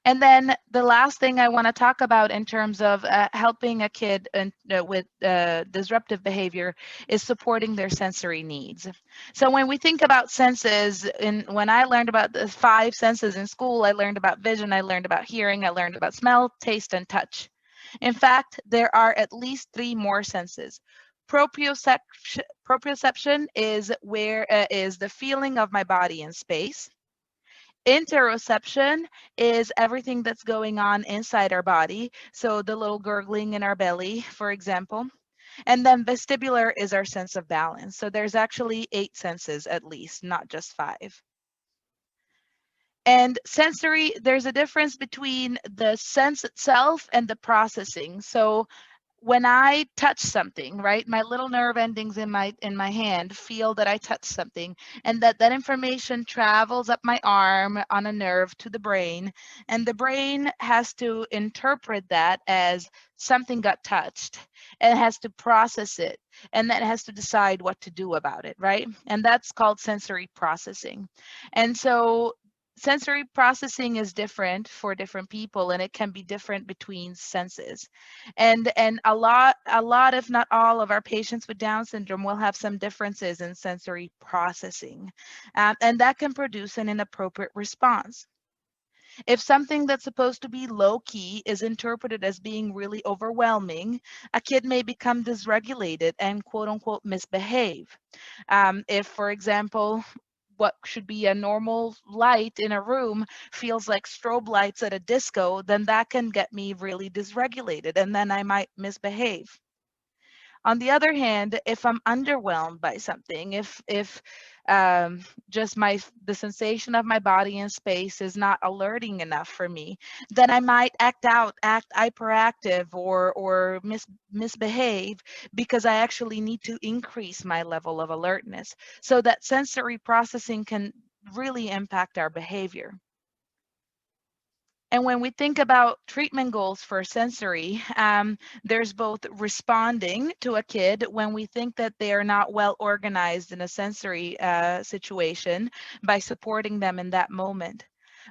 And then the last thing I want to talk about in terms of helping a kid with disruptive behavior is supporting their sensory needs. So when we think about senses, when I learned about the 5 senses in school, I learned about vision, I learned about hearing, I learned about smell, taste, and touch. In fact, there are at least 3 more senses. Proprioception is the feeling of my body in space. Interoception is everything that's going on inside our body. So the little gurgling in our belly, for example. And then vestibular is our sense of balance. So there's actually 8 senses at least, not just 5. And sensory, there's a difference between the sense itself and the processing. So when I touch something, right, my little nerve endings in my hand feel that I touch something, and that information travels up my arm on a nerve to the brain, and the brain has to interpret that as something got touched, and has to process it, and then has to decide what to do about it, right? And that's called sensory processing. And so sensory processing is different for different people, and it can be different between senses. And a lot if not all of our patients with Down syndrome will have some differences in sensory processing, and that can produce an inappropriate response. If something that's supposed to be low key is interpreted as being really overwhelming, a kid may become dysregulated and quote unquote misbehave. If, for example, what should be a normal light in a room feels like strobe lights at a disco, then that can get me really dysregulated, and then I might misbehave. On the other hand, if I'm underwhelmed by something, if just the sensation of my body in space is not alerting enough for me, then I might act hyperactive or misbehave, because I actually need to increase my level of alertness. So that sensory processing can really impact our behavior. And when we think about treatment goals for sensory, there's both responding to a kid when we think that they are not well organized in a sensory situation by supporting them in that moment,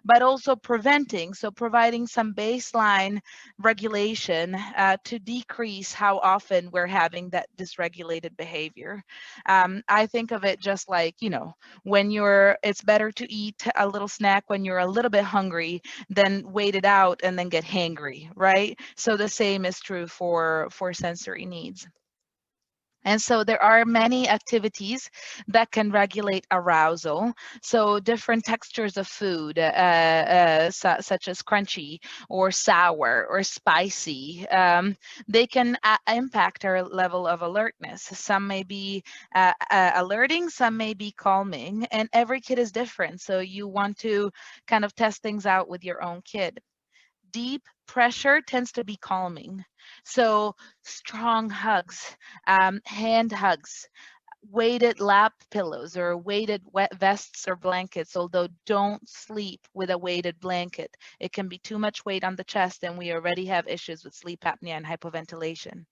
but also preventing, so providing some baseline regulation to decrease how often we're having that dysregulated behavior. I think of it just like, when it's better to eat a little snack when you're a little bit hungry than wait it out and then get hangry, right? So the same is true for sensory needs. And so there are many activities that can regulate arousal. So different textures of food, such as crunchy or sour or spicy, they can impact our level of alertness. Some may be alerting, some may be calming, and every kid is different. So you want to kind of test things out with your own kid. Deep pressure tends to be calming. So strong hugs, hand hugs, weighted lap pillows or weighted wet vests or blankets, although don't sleep with a weighted blanket. It can be too much weight on the chest, and we already have issues with sleep apnea and hypoventilation.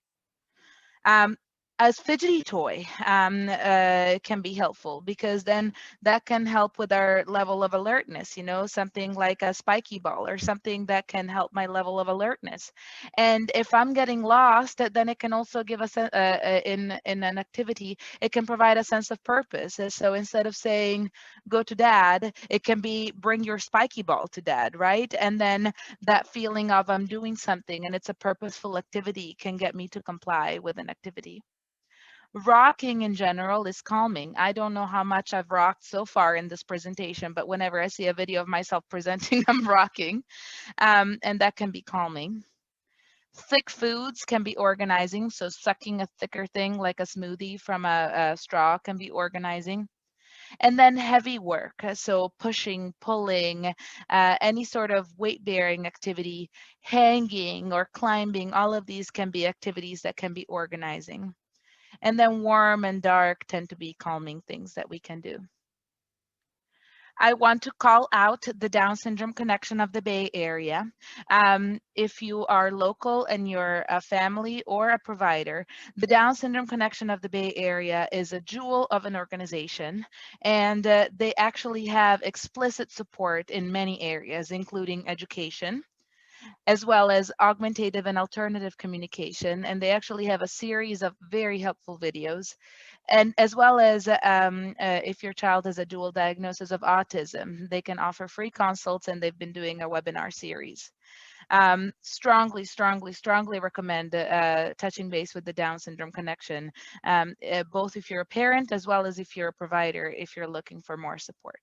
As fidgety toy can be helpful, because then that can help with our level of alertness, something like a spiky ball or something that can help my level of alertness. And if I'm getting lost, then it can also give us in an activity, it can provide a sense of purpose. So instead of saying go to dad, it can be bring your spiky ball to dad, right? And then that feeling of I'm doing something and it's a purposeful activity can get me to comply with an activity. Rocking in general is calming. I don't know how much I've rocked so far in this presentation, but whenever I see a video of myself presenting, I'm rocking, and that can be calming. Thick foods can be organizing, so sucking a thicker thing like a smoothie from a straw can be organizing. And then heavy work, so pushing, pulling, any sort of weight-bearing activity, hanging or climbing, all of these can be activities that can be organizing. And then warm and dark tend to be calming things that we can do. I want to call out the Down Syndrome Connection of the Bay Area. If you are local and you're a family or a provider, the Down Syndrome Connection of the Bay Area is a jewel of an organization, and they actually have explicit support in many areas, including education, as well as augmentative and alternative communication. And they actually have a series of very helpful videos. And as well as if your child has a dual diagnosis of autism, they can offer free consults, and they've been doing a webinar series. Strongly recommend touching base with the Down Syndrome Connection, both if you're a parent as well as if you're a provider, if you're looking for more support.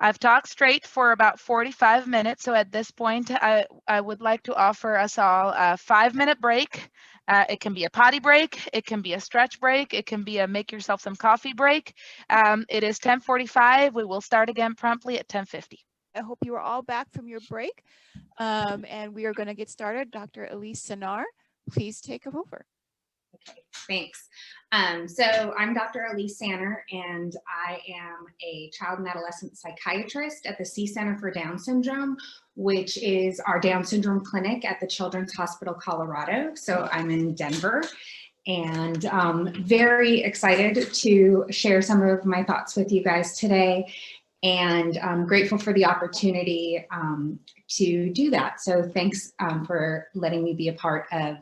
I've talked straight for about 45 minutes, so at this point, I would like to offer us all a 5-minute break. It can be a potty break, it can be a stretch break, it can be a make yourself some coffee break. It is 10:45. We will start again promptly at 10:50. I hope you are all back from your break. And we are going to get started. Dr. Elise Sennar, please take over. Okay, thanks. So I'm Dr. Elise Sennar, and I am a child and adolescent psychiatrist at the C Center for Down Syndrome, which is our Down Syndrome clinic at the Children's Hospital, Colorado. So I'm in Denver, and very excited to share some of my thoughts with you guys today, and I'm grateful for the opportunity to do that. So thanks for letting me be a part of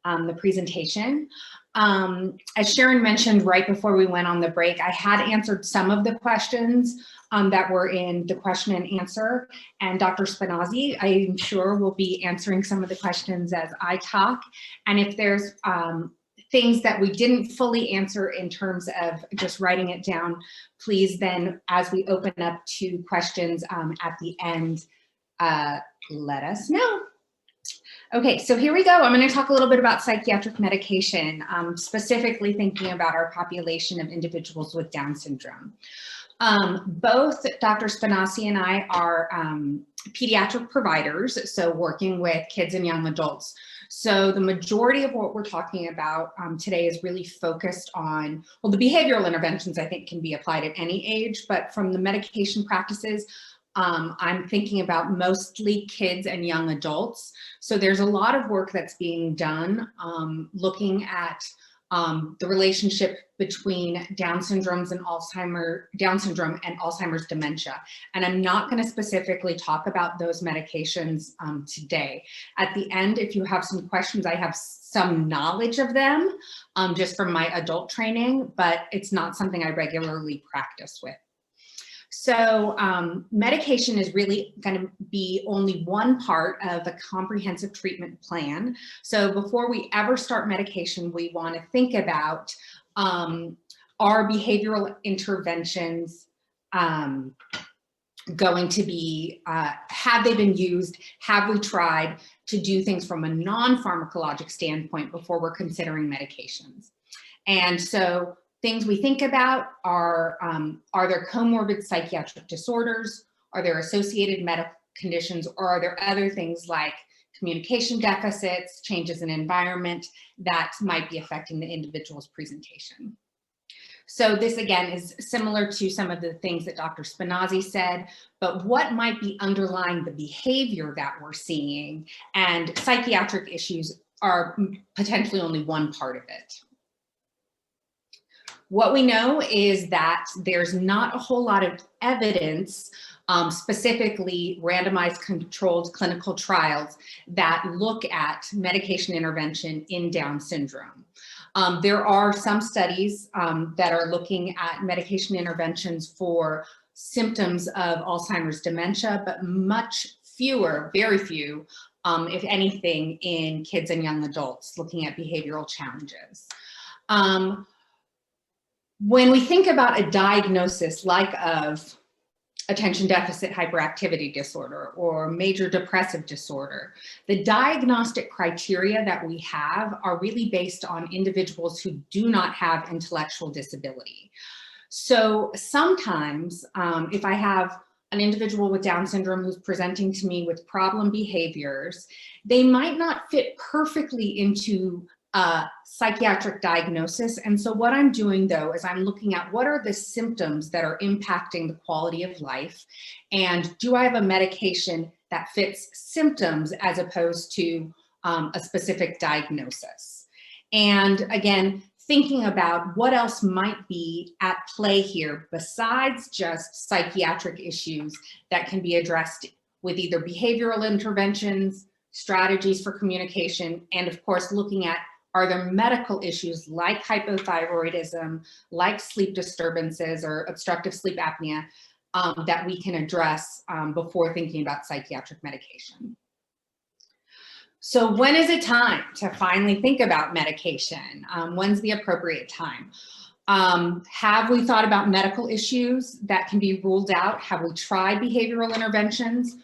the presentation. As Sharon mentioned right before we went on the break, I had answered some of the questions that were in the question and answer, and Dr. Spinazzi, I'm sure, will be answering some of the questions as I talk. And if there's things that we didn't fully answer in terms of just writing it down, please then, as we open up to questions at the end, let us know. Okay, so here we go. I'm going to talk a little bit about psychiatric medication, specifically thinking about our population of individuals with Down syndrome. Both Dr. Spinazzi and I are pediatric providers, so working with kids and young adults. So the majority of what we're talking about today is really focused on, well, the behavioral interventions I think can be applied at any age, but from the medication practices, I'm thinking about mostly kids and young adults. So there's a lot of work that's being done looking at the relationship between Down syndrome and Alzheimer's dementia. And I'm not going to specifically talk about those medications today. At the end, if you have some questions, I have some knowledge of them just from my adult training, but it's not something I regularly practice with. So medication is really going to be only one part of a comprehensive treatment plan. So before we ever start medication, we want to think about are behavioral interventions going to be, have they been used? Have we tried to do things from a non-pharmacologic standpoint before we're considering medications? And so things we think about are there comorbid psychiatric disorders? Are there associated medical conditions? Or are there other things like communication deficits, changes in environment that might be affecting the individual's presentation? So this again is similar to some of the things that Dr. Spinazzi said, but what might be underlying the behavior that we're seeing? And psychiatric issues are potentially only one part of it. What we know is that there's not a whole lot of evidence, specifically randomized controlled clinical trials that look at medication intervention in Down syndrome. There are some studies that are looking at medication interventions for symptoms of Alzheimer's dementia, but much fewer, very few, if anything, in kids and young adults looking at behavioral challenges. When we think about a diagnosis like of attention deficit hyperactivity disorder or major depressive disorder, the diagnostic criteria that we have are really based on individuals who do not have intellectual disability. So sometimes if I have an individual with Down syndrome who's presenting to me with problem behaviors, they might not fit perfectly into psychiatric diagnosis. And so what I'm doing though is I'm looking at what are the symptoms that are impacting the quality of life, and do I have a medication that fits symptoms as opposed to a specific diagnosis. And again, thinking about what else might be at play here besides just psychiatric issues that can be addressed with either behavioral interventions, strategies for communication, and of course looking at are there medical issues like hypothyroidism, like sleep disturbances or obstructive sleep apnea that we can address before thinking about psychiatric medication? So when is it time to finally think about medication? When's the appropriate time? Have we thought about medical issues that can be ruled out? Have we tried behavioral interventions?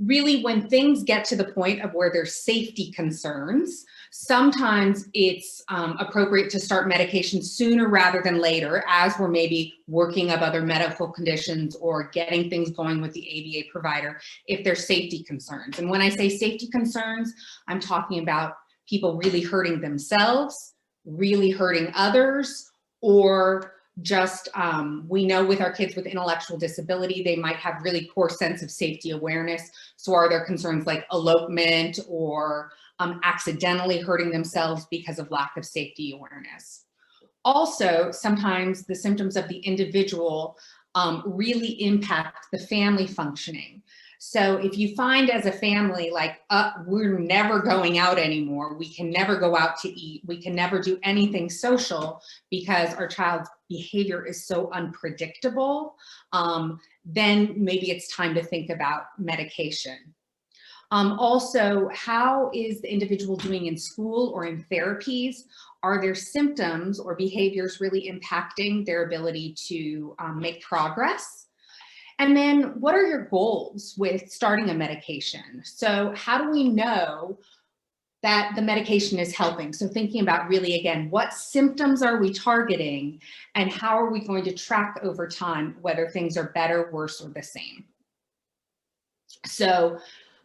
really when things get to the point of where there's safety concerns, sometimes it's appropriate to start medication sooner rather than later, as we're maybe working up other medical conditions or getting things going with the ABA provider if there's safety concerns. And when I say safety concerns, I'm talking about people really hurting themselves, really hurting others, or just we know with our kids with intellectual disability, they might have really poor sense of safety awareness. So are there concerns like elopement or accidentally hurting themselves because of lack of safety awareness? Also, sometimes the symptoms of the individual really impact the family functioning. So if you find as a family, like, we're never going out anymore, we can never go out to eat, we can never do anything social because our child's behavior is so unpredictable, then maybe it's time to think about medication. Also, how is the individual doing in school or in therapies? Are their symptoms or behaviors really impacting their ability to make progress? And then what are your goals with starting a medication? So how do we know that the medication is helping? So thinking about really, again, what symptoms are we targeting and how are we going to track over time whether things are better, worse, or the same? So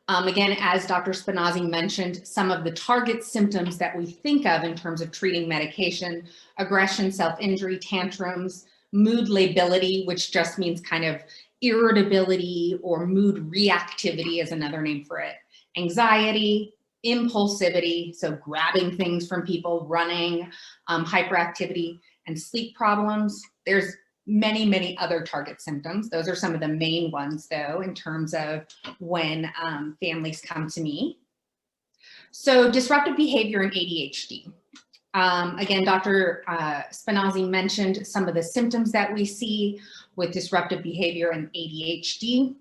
again, as Dr. Spinazzi mentioned, some of the target symptoms that we think of in terms of treating medication: aggression, self-injury, tantrums, mood lability, which just means kind of irritability, or mood reactivity is another name for it, anxiety, impulsivity, so grabbing things from people, running, hyperactivity, and sleep problems. There's many, many other target symptoms. Those are some of the main ones, though, in terms of when families come to me. So disruptive behavior and ADHD. Again, Dr. Spinazzi mentioned some of the symptoms that we see with disruptive behavior and ADHD.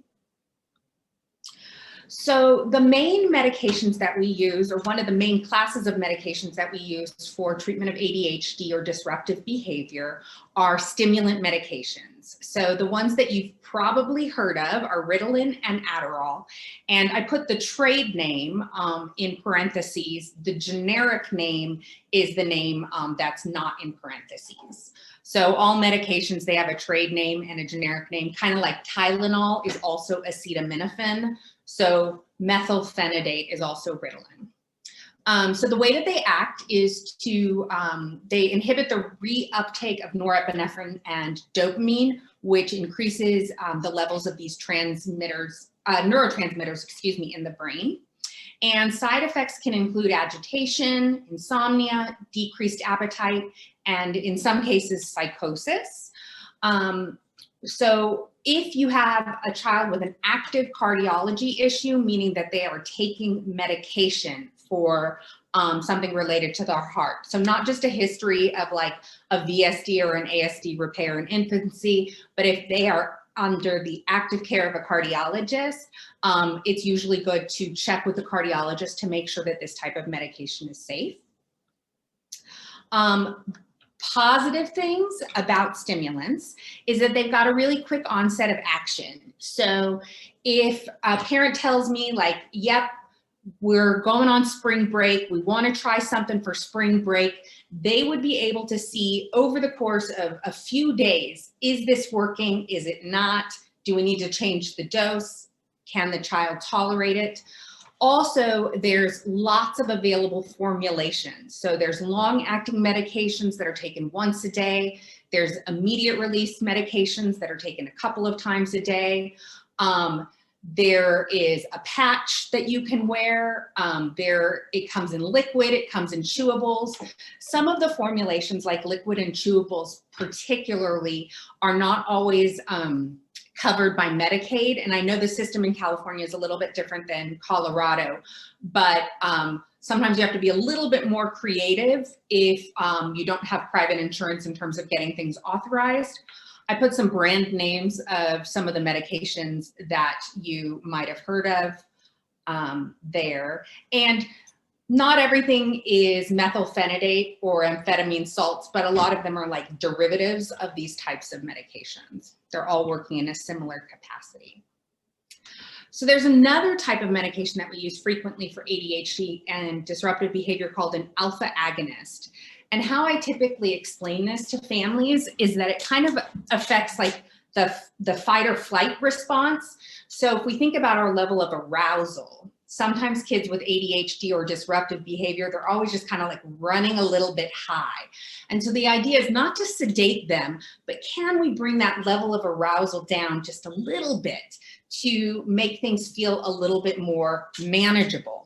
So the main medications that we use, or one of the main classes of medications that we use for treatment of ADHD or disruptive behavior, are stimulant medications. So the ones that you've probably heard of are Ritalin and Adderall. And I put the trade name in parentheses. The generic name is the name that's not in parentheses. So all medications, they have a trade name and a generic name, kind of like Tylenol is also acetaminophen. So methylphenidate is also Ritalin. So the way that they act is to, they inhibit the reuptake of norepinephrine and dopamine, which increases the levels of these transmitters, neurotransmitters, excuse me, in the brain. And side effects can include agitation, insomnia, decreased appetite, and in some cases, psychosis. So if you have a child with an active cardiology issue, meaning that they are taking medication for something related to their heart, so not just a history of like a VSD or an ASD repair in infancy, but if they are under the active care of a cardiologist, it's usually good to check with the cardiologist to make sure that this type of medication is safe. Positive things about stimulants is that they've got a really quick onset of action. So if a parent tells me like, yep, we're going on spring break, we want to try something for spring break, they would be able to see over the course of a few days, is this working? Is it not? Do we need to change the dose? Can the child tolerate it? Also, there's lots of available formulations. So there's long-acting medications that are taken once a day. There's immediate release medications that are taken a couple of times a day. There is a patch that you can wear. It comes in liquid, it comes in chewables. Some of the formulations like liquid and chewables particularly are not always covered by Medicaid. And I know the system in California is a little bit different than Colorado, but sometimes you have to be a little bit more creative if you don't have private insurance in terms of getting things authorized. I put some brand names of some of the medications that you might have heard of there. And not everything is methylphenidate or amphetamine salts, but a lot of them are like derivatives of these types of medications. They're all working in a similar capacity. So there's another type of medication that we use frequently for ADHD and disruptive behavior called an alpha agonist. And how I typically explain this to families is that it kind of affects like the fight or flight response. So if we think about our level of arousal, sometimes kids with ADHD or disruptive behavior, they're always just kind of like running a little bit high. And so the idea is not to sedate them, but can we bring that level of arousal down just a little bit to make things feel a little bit more manageable?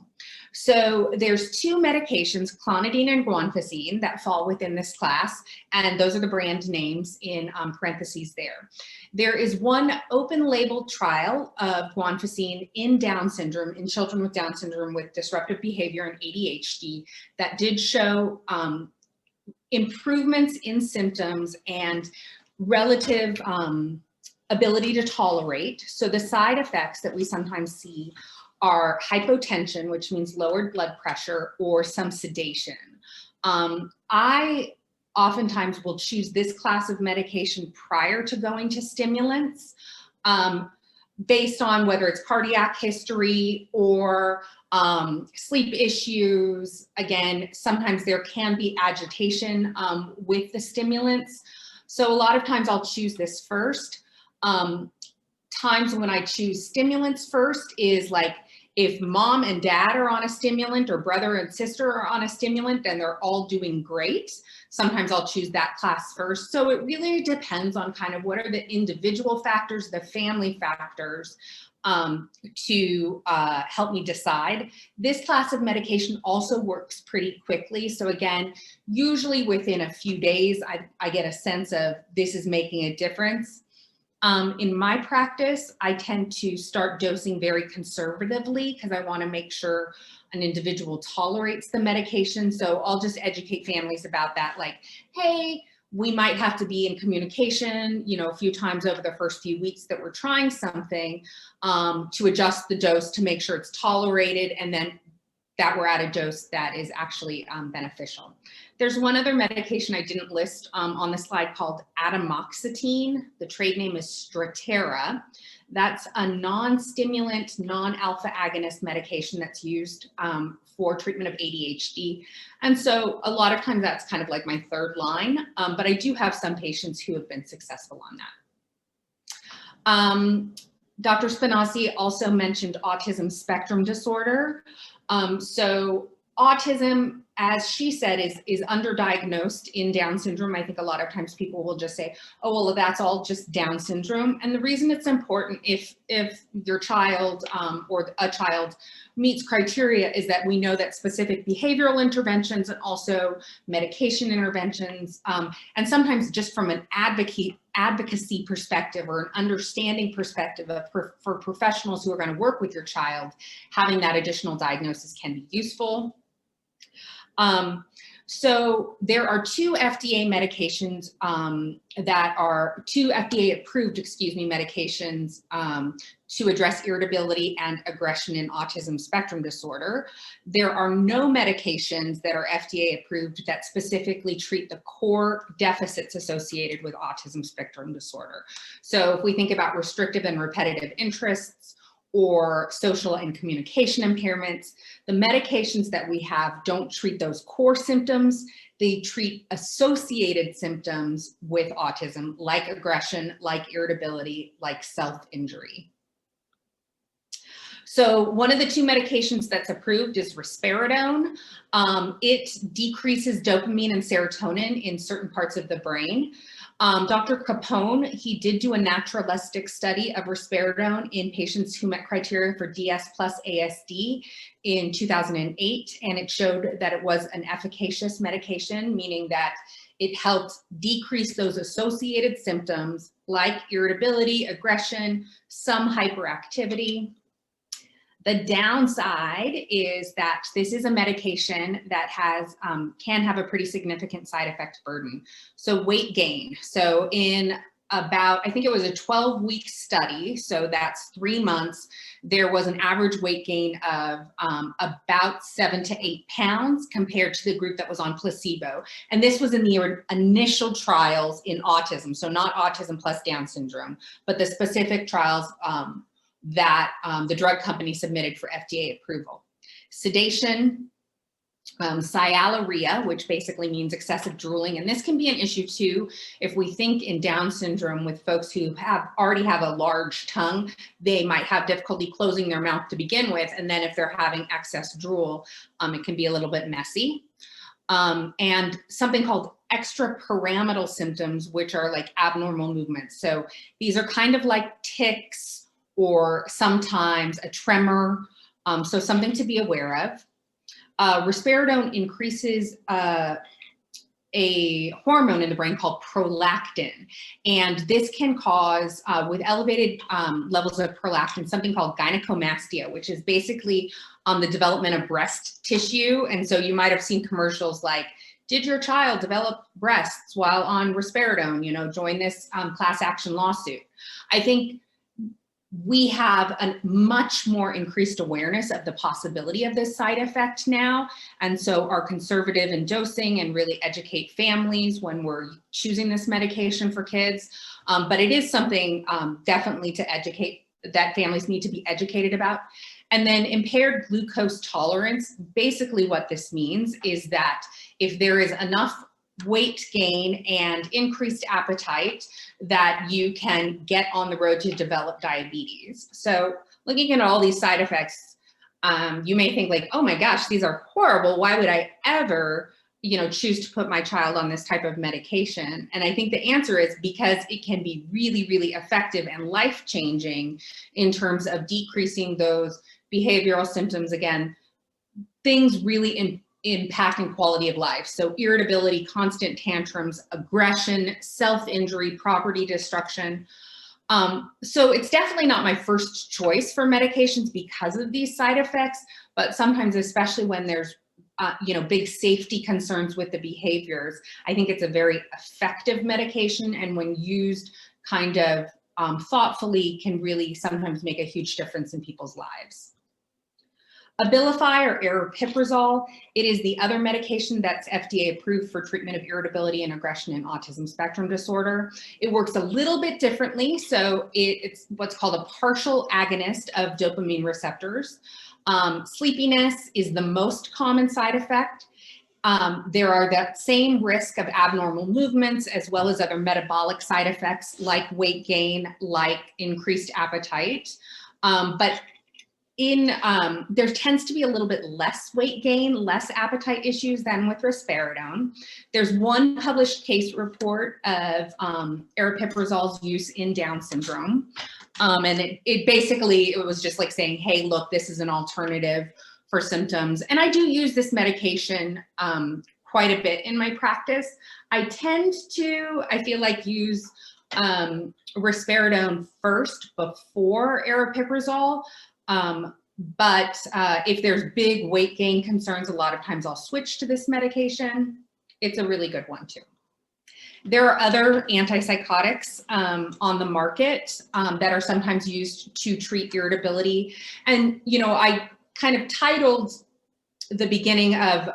So there's two medications, clonidine and guanfacine, that fall within this class, and those are the brand names in parentheses there. There is one open label trial of guanfacine in Down syndrome, in children with Down syndrome with disruptive behavior and ADHD, that did show improvements in symptoms and relative ability to tolerate. So the side effects that we sometimes see are hypotension, which means lowered blood pressure, or some sedation. I oftentimes will choose this class of medication prior to going to stimulants, based on whether it's cardiac history or sleep issues. Again, sometimes there can be agitation with the stimulants. So a lot of times I'll choose this first. Times when I choose stimulants first is like if mom and dad are on a stimulant or brother and sister are on a stimulant, then they're all doing great. Sometimes I'll choose that class first. So it really depends on kind of what are the individual factors, the family factors, to help me decide. This class of medication also works pretty quickly. So again, usually within a few days, I get a sense of this is making a difference. In my practice, I tend to start dosing very conservatively because I want to make sure an individual tolerates the medication. So I'll just educate families about that, like, hey, we might have to be in communication, you know, a few times over the first few weeks that we're trying something, to adjust the dose to make sure it's tolerated, and then that we're at a dose that is actually beneficial. There's one other medication I didn't list on the slide called atomoxetine. The trade name is Strattera. That's a non-stimulant, non-alpha agonist medication that's used for treatment of ADHD. And so a lot of times that's kind of like my third line, but I do have some patients who have been successful on that. Dr. Spinazzi also mentioned autism spectrum disorder. So autism, as she said, is underdiagnosed in Down syndrome. I think a lot of times people will just say, oh, well, that's all just Down syndrome. And the reason it's important if your child or a child meets criteria is that we know that specific behavioral interventions and also medication interventions, and sometimes just from an advocacy perspective or an understanding perspective for professionals who are going to work with your child, having that additional diagnosis can be useful. So there are two FDA medications that are two FDA approved, medications to address irritability and aggression in autism spectrum disorder. There are no medications that are FDA approved that specifically treat the core deficits associated with autism spectrum disorder. So if we think about restrictive and repetitive interests, or social and communication impairments, the medications that we have don't treat those core symptoms. They treat associated symptoms with autism, like aggression, like irritability, like self-injury. So one of the two medications that's approved is Risperidone. It decreases dopamine and serotonin in certain parts of the brain. Dr. Capone, he did do a naturalistic study of Risperidone in patients who met criteria for DS plus ASD in 2008, and it showed that it was an efficacious medication, meaning that it helped decrease those associated symptoms like irritability, aggression, some hyperactivity. The downside is that this is a medication that has can have a pretty significant side effect burden. So weight gain. So in about, I think it was a 12-week study, so that's 3 months, there was an average weight gain of about 7 to 8 pounds compared to the group that was on placebo. And this was in the initial trials in autism, so not autism plus Down syndrome, but the specific trials that the drug company submitted for FDA approval. Sedation, sialorrhea, which basically means excessive drooling. And this can be an issue too. If we think in Down syndrome with folks who already have a large tongue, they might have difficulty closing their mouth to begin with. And then if they're having excess drool, it can be a little bit messy. And something called extrapyramidal symptoms, which are like abnormal movements. So these are kind of like tics or sometimes a tremor. So something to be aware of. Risperidone increases a hormone in the brain called prolactin. And this can cause, with elevated levels of prolactin, something called gynecomastia, which is basically the development of breast tissue. And so you might have seen commercials like, did your child develop breasts while on risperidone? You know, join this class action lawsuit. I think we have a much more increased awareness of the possibility of this side effect now. And so are conservative in dosing and really educate families when we're choosing this medication for kids. But it is something definitely to educate, that families need to be educated about. And then impaired glucose tolerance, basically what this means is that if there is enough weight gain and increased appetite, that you can get on the road to develop diabetes. So looking at all these side effects, you may think like, oh my gosh, these are horrible. Why would I ever, choose to put my child on this type of medication? And I think the answer is because it can be really, really effective and life-changing in terms of decreasing those behavioral symptoms. Again, things really impacting quality of life. So irritability, constant tantrums, aggression, self-injury, property destruction. So it's definitely not my first choice for medications because of these side effects, but sometimes, especially when there's big safety concerns with the behaviors, I think it's a very effective medication, and when used kind of thoughtfully can really sometimes make a huge difference in people's lives. Abilify or aripiprazole, it is the other medication that's FDA approved for treatment of irritability and aggression in autism spectrum disorder. It works a little bit differently. So it's what's called a partial agonist of dopamine receptors. Sleepiness is the most common side effect. There are that same risk of abnormal movements as well as other metabolic side effects like weight gain, like increased appetite. But there tends to be a little bit less weight gain, less appetite issues than with risperidone. There's one published case report of aripiprazole's use in Down syndrome. And it was just like saying, hey, look, this is an alternative for symptoms. And I do use this medication quite a bit in my practice. I tend to, I feel like, use risperidone first before aripiprazole. But if there's big weight gain concerns, a lot of times I'll switch to this medication. It's a really good one too. There are other antipsychotics on the market that are sometimes used to treat irritability. And, I kind of titled the beginning of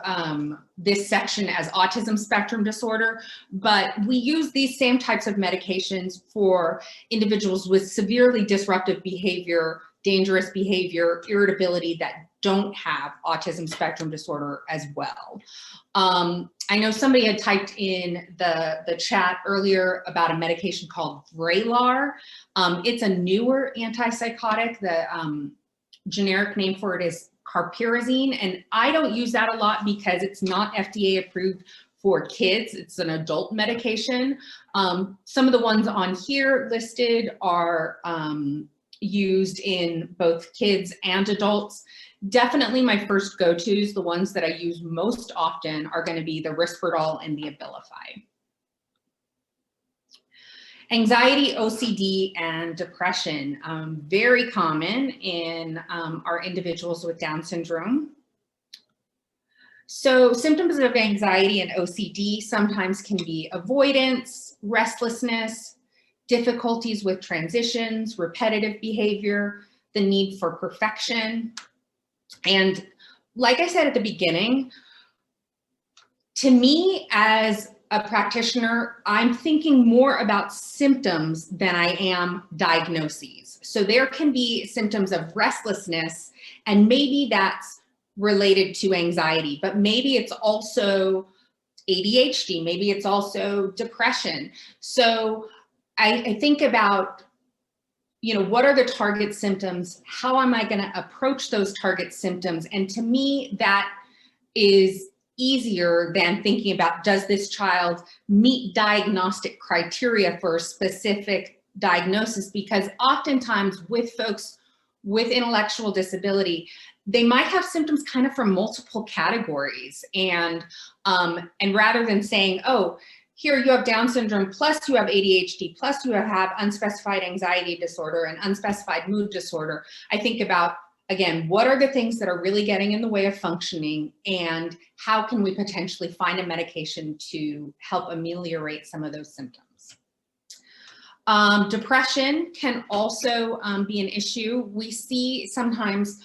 this section as autism spectrum disorder, but we use these same types of medications for individuals with severely disruptive behavior, dangerous behavior, irritability that don't have autism spectrum disorder as well. I know somebody had typed in the chat earlier about a medication called Vraylar. It's a newer antipsychotic. The generic name for it is carpirazine, and I don't use that a lot because it's not FDA approved for kids. It's an adult medication. Some of the ones on here listed are used in both kids and adults. Definitely my first go-tos, the ones that I use most often, are going to be the Risperdal and the Abilify. Anxiety, OCD, and depression, very common in our individuals with Down syndrome. So symptoms of anxiety and OCD sometimes can be avoidance, restlessness, difficulties with transitions, repetitive behavior, the need for perfection. And like I said at the beginning, to me as a practitioner, I'm thinking more about symptoms than I am diagnoses. So there can be symptoms of restlessness, and maybe that's related to anxiety, but maybe it's also ADHD, maybe it's also depression. So I think about, what are the target symptoms? How am I going to approach those target symptoms? And to me, that is easier than thinking about, does this child meet diagnostic criteria for a specific diagnosis? Because oftentimes with folks with intellectual disability, they might have symptoms kind of from multiple categories. And rather than saying, oh, here you have Down syndrome, plus you have ADHD, plus you have unspecified anxiety disorder and unspecified mood disorder, I think about, again, what are the things that are really getting in the way of functioning, and how can we potentially find a medication to help ameliorate some of those symptoms? Depression can also be an issue. We see sometimes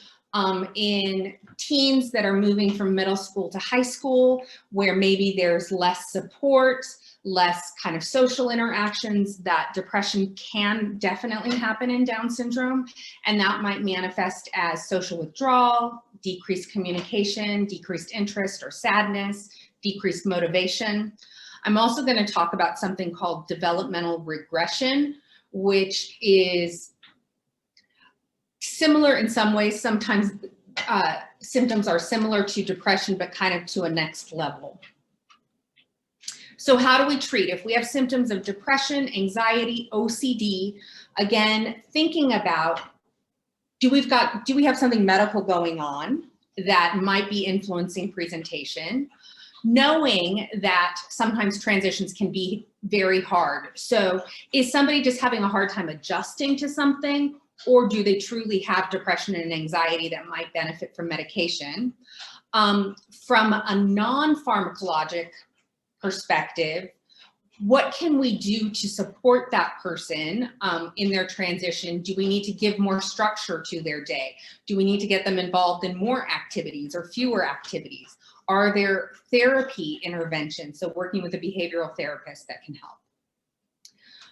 in teens that are moving from middle school to high school, where maybe there's less support, less kind of social interactions, that depression can definitely happen in Down syndrome. And that might manifest as social withdrawal, decreased communication, decreased interest or sadness, decreased motivation. I'm also going to talk about something called developmental regression, which is similar in some ways. Sometimes symptoms are similar to depression, but kind of to a next level. So how do we treat? If we have symptoms of depression, anxiety, OCD, again, thinking about, do we have something medical going on that might be influencing presentation? Knowing that sometimes transitions can be very hard. So is somebody just having a hard time adjusting to something, or do they truly have depression and anxiety that might benefit from medication? From a non-pharmacologic perspective, what can we do to support that person in their transition? Do we need to give more structure to their day? Do we need to get them involved in more activities or fewer activities? Are there therapy interventions, so working with a behavioral therapist, that can help?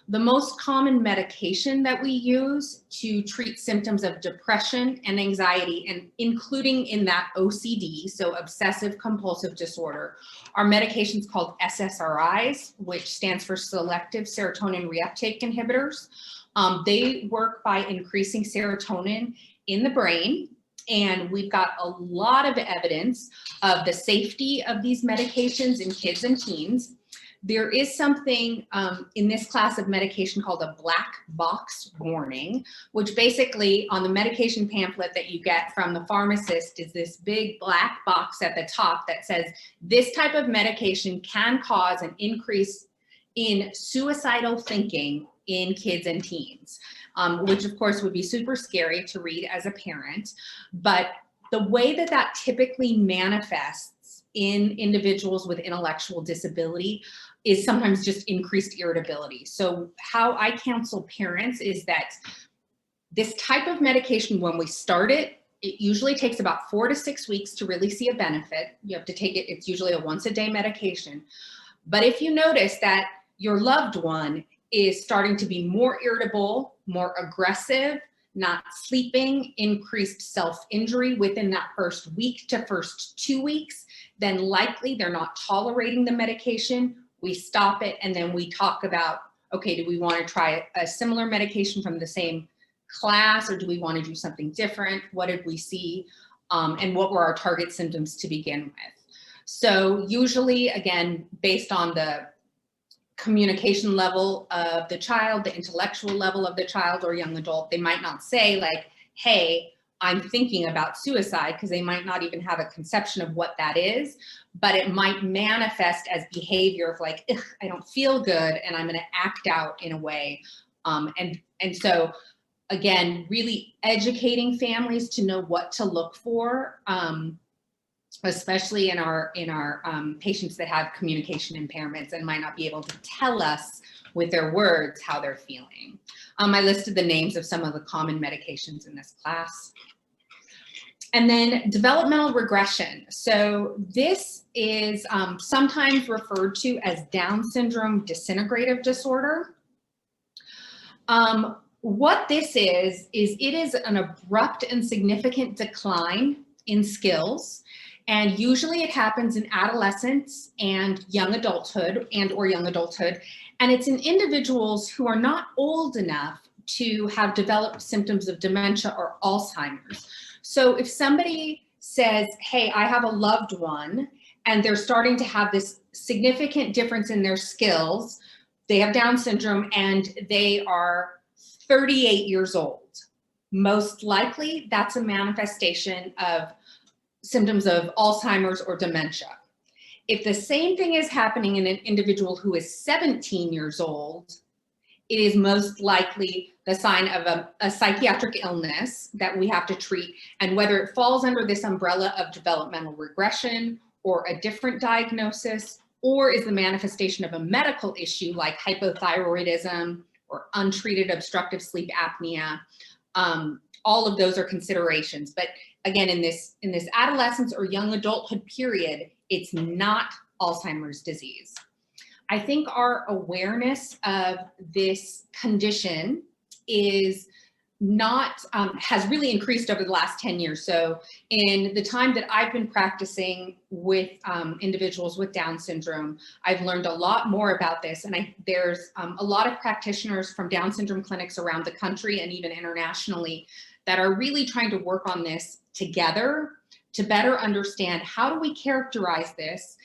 The most common medication that we use to treat symptoms of depression and anxiety, and including in that OCD, so obsessive compulsive disorder, are medications called SSRIs, which stands for selective serotonin reuptake inhibitors. They work by increasing serotonin in the brain, and we've got a lot of evidence of the safety of these medications in kids and teens. There is something in this class of medication called a black box warning, which basically on the medication pamphlet that you get from the pharmacist is this big black box at the top that says this type of medication can cause an increase in suicidal thinking in kids and teens, which of course would be super scary to read as a parent. But the way that that typically manifests in individuals with intellectual disability is sometimes just increased irritability. So how I counsel parents is that this type of medication, when we start it, it usually takes about 4 to 6 weeks to really see a benefit. You have to take it, it's usually a once-a-day medication. But if you notice that your loved one is starting to be more irritable, more aggressive, not sleeping, increased self-injury within that first week to first 2 weeks, then likely they're not tolerating the medication. We stop it, and then we talk about, okay, do we want to try a similar medication from the same class, or do we want to do something different? What did we see? And what were our target symptoms to begin with? So usually, again, based on the communication level of the child, the intellectual level of the child or young adult, they might not say like, hey, I'm thinking about suicide, because they might not even have a conception of what that is, but it might manifest as behavior of like, I don't feel good and I'm going to act out in a way. And so again, really educating families to know what to look for, especially in our patients that have communication impairments and might not be able to tell us with their words how they're feeling. I listed the names of some of the common medications in this class. And then developmental regression. So this is sometimes referred to as Down syndrome disintegrative disorder. What this is it is an abrupt and significant decline in skills. And usually it happens in adolescence and young adulthood or young adulthood. And it's in individuals who are not old enough to have developed symptoms of dementia or Alzheimer's. So if somebody says, hey, I have a loved one, and they're starting to have this significant difference in their skills, they have Down syndrome and they are 38 years old, most likely that's a manifestation of symptoms of Alzheimer's or dementia. If the same thing is happening in an individual who is 17 years old, it is most likely the sign of a psychiatric illness that we have to treat. And whether it falls under this umbrella of developmental regression or a different diagnosis, or is the manifestation of a medical issue like hypothyroidism or untreated obstructive sleep apnea, all of those are considerations. But again, in this adolescence or young adulthood period, it's not Alzheimer's disease. I think our awareness of this condition is not, has really increased over the last 10 years. So in the time that I've been practicing with individuals with Down syndrome, I've learned a lot more about this. And there's a lot of practitioners from Down syndrome clinics around the country and even internationally that are really trying to work on this together to better understand how do we characterize this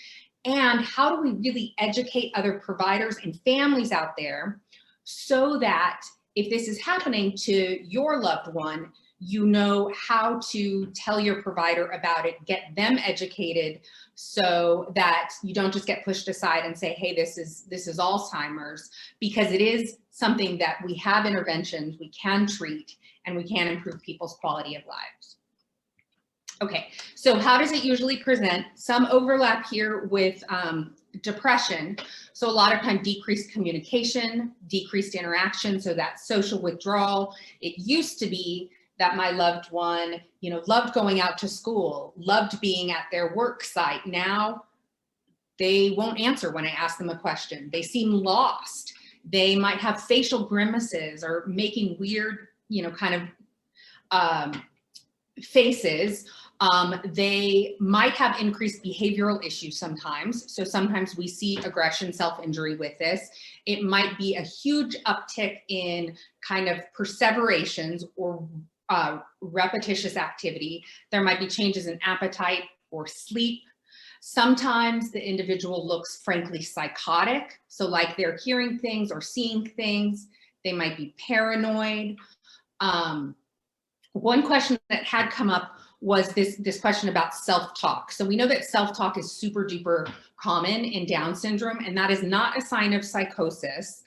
and how do we really educate other providers and families out there so that if this is happening to your loved one, you know how to tell your provider about it, get them educated so that you don't just get pushed aside and say, hey, this is Alzheimer's, because it is something that we have interventions, we can treat, and we can improve people's quality of lives. Okay, so how does it usually present? Some overlap here with depression. So a lot of time decreased communication, decreased interaction, so that social withdrawal. It used to be that my loved one, loved going out to school, loved being at their work site. Now they won't answer when I ask them a question. They seem lost. They might have facial grimaces or making weird, kind of faces. They might have increased behavioral issues sometimes. So sometimes we see aggression, self-injury with this. It might be a huge uptick in kind of perseverations or repetitious activity. There might be changes in appetite or sleep. Sometimes the individual looks frankly psychotic. So like they're hearing things or seeing things. They might be paranoid. One question that had come up was this question about self-talk. So we know that self-talk is super duper common in Down syndrome, and that is not a sign of psychosis.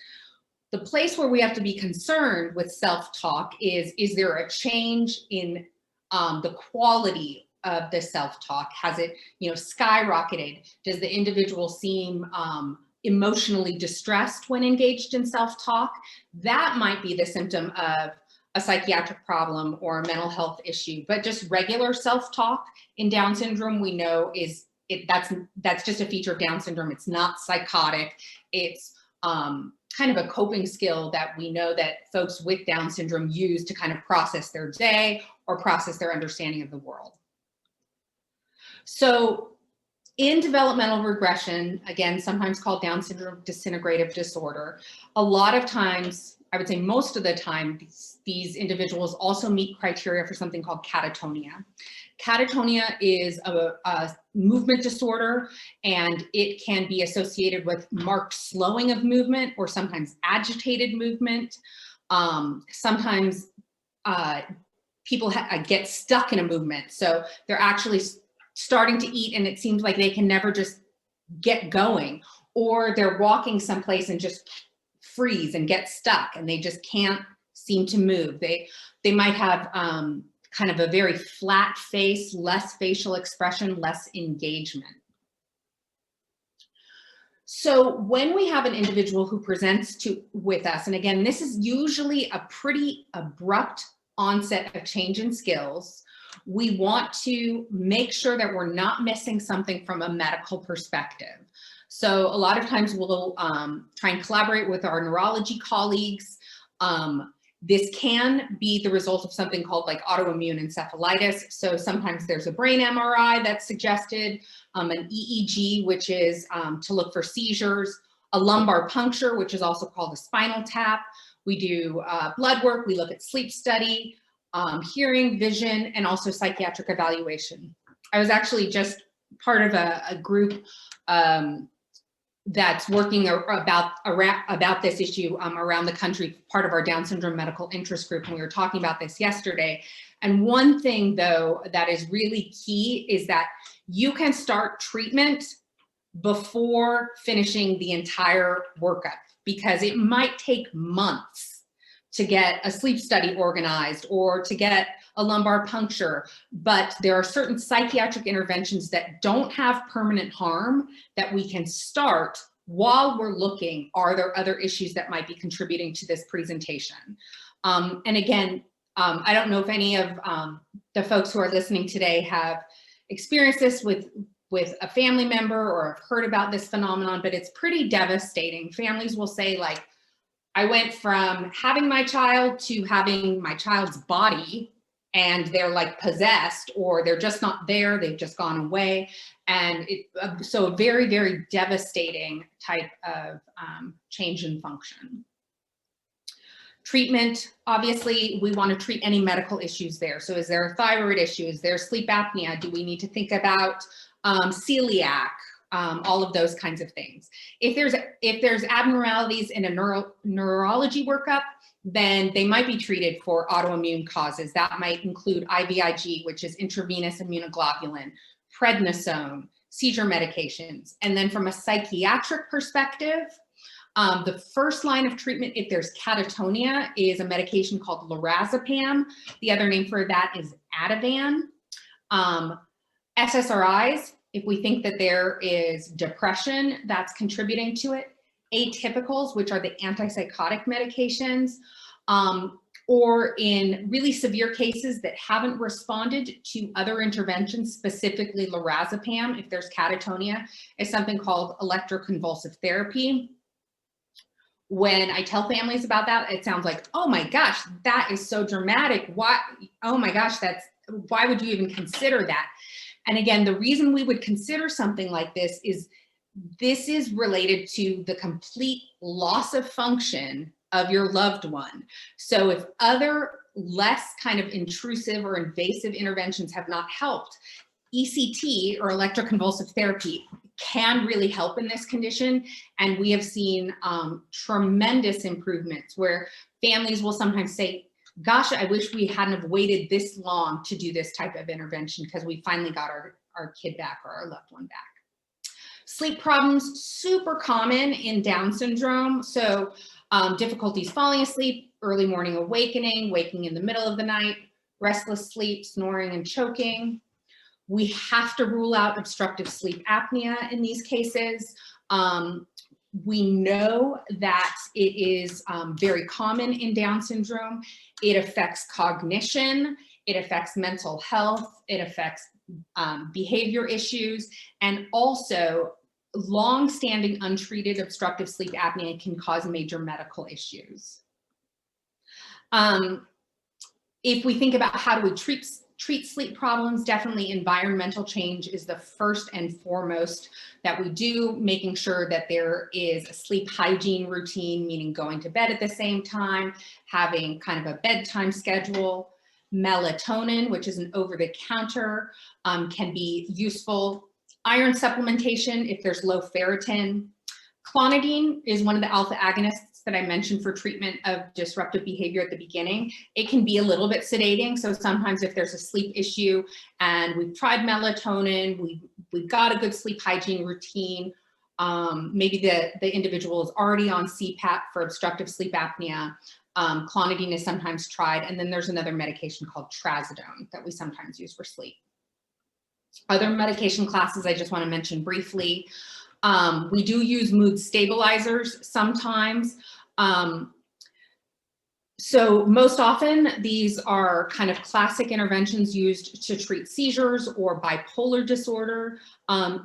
The place where we have to be concerned with self-talk is there a change in the quality of the self-talk? Has it, skyrocketed? Does the individual seem emotionally distressed when engaged in self-talk? That might be the symptom of a psychiatric problem or a mental health issue. But just regular self-talk in Down syndrome, we know that's just a feature of Down syndrome. It's not psychotic. It's kind of a coping skill that we know that folks with Down syndrome use to kind of process their day or process their understanding of the world. So in developmental regression, again, sometimes called Down syndrome disintegrative disorder, a lot of times, I would say most of the time, these individuals also meet criteria for something called catatonia. Catatonia is a movement disorder, and it can be associated with marked slowing of movement or sometimes agitated movement. Sometimes people get stuck in a movement. So they're actually starting to eat and it seems like they can never just get going, or they're walking someplace and just freeze and get stuck and they just can't seem to move. They might have kind of a very flat face, less facial expression, less engagement. So when we have an individual who presents with us, and again, this is usually a pretty abrupt onset of change in skills, we want to make sure that we're not missing something from a medical perspective. So a lot of times we'll try and collaborate with our neurology colleagues. This can be the result of something called like autoimmune encephalitis. So sometimes there's a brain MRI that's suggested, an EEG, which is to look for seizures, a lumbar puncture, which is also called a spinal tap. We do blood work, we look at sleep study, hearing, vision, and also psychiatric evaluation. I was actually just part of a group that's working about this issue around the country, part of our Down syndrome medical interest group, and we were talking about this yesterday. And one thing though that is really key is that you can start treatment before finishing the entire workup, because it might take months to get a sleep study organized or to get a lumbar puncture, but there are certain psychiatric interventions that don't have permanent harm that we can start while we're looking, are there other issues that might be contributing to this presentation? And again, I don't know if any of the folks who are listening today have experienced this with a family member or have heard about this phenomenon, but it's pretty devastating. Families will say like, I went from having my child to having my child's body, and they're like possessed, or they're just not there, they've just gone away. And so a very, very devastating type of change in function. Treatment, obviously, we want to treat any medical issues there. So is there a thyroid issue? Is there sleep apnea? Do we need to think about celiac? All of those kinds of things. If there's abnormalities in a neurology workup, then they might be treated for autoimmune causes. That might include IVIG, which is intravenous immunoglobulin, prednisone, seizure medications. And then from a psychiatric perspective, the first line of treatment, if there's catatonia, is a medication called lorazepam. The other name for that is Ativan. SSRIs, if we think that there is depression that's contributing to it. Atypicals, which are the antipsychotic medications, or in really severe cases that haven't responded to other interventions, specifically lorazepam, if there's catatonia, is something called electroconvulsive therapy. When I tell families about that, it sounds like, oh my gosh, that is so dramatic. Why? Oh my gosh, why would you even consider that? And again, the reason we would consider something like this is related to the complete loss of function of your loved one. So if other less kind of intrusive or invasive interventions have not helped, ECT or electroconvulsive therapy can really help in this condition. And we have seen tremendous improvements where families will sometimes say, gosh, I wish we hadn't have waited this long to do this type of intervention because we finally got our kid back or our loved one back. Sleep problems, super common in Down syndrome. So difficulties falling asleep, early morning awakening, waking in the middle of the night, restless sleep, snoring and choking. We have to rule out obstructive sleep apnea in these cases. We know that it is very common in Down syndrome. It affects cognition, it affects mental health, it affects behavior issues, and also long-standing untreated obstructive sleep apnea can cause major medical issues. If we think about how do we treat sleep problems, definitely environmental change is the first and foremost that we do, making sure that there is a sleep hygiene routine, meaning going to bed at the same time, having kind of a bedtime schedule. Melatonin, which is an over-the-counter, can be useful. Iron supplementation if there's low ferritin. Clonidine is one of the alpha agonists that I mentioned for treatment of disruptive behavior at the beginning. It can be a little bit sedating. So sometimes if there's a sleep issue and we've tried melatonin, we've got a good sleep hygiene routine, maybe the individual is already on CPAP for obstructive sleep apnea, clonidine is sometimes tried. And then there's another medication called trazodone that we sometimes use for sleep. Other medication classes I just want to mention briefly. We do use mood stabilizers sometimes. So most often these are kind of classic interventions used to treat seizures or bipolar disorder.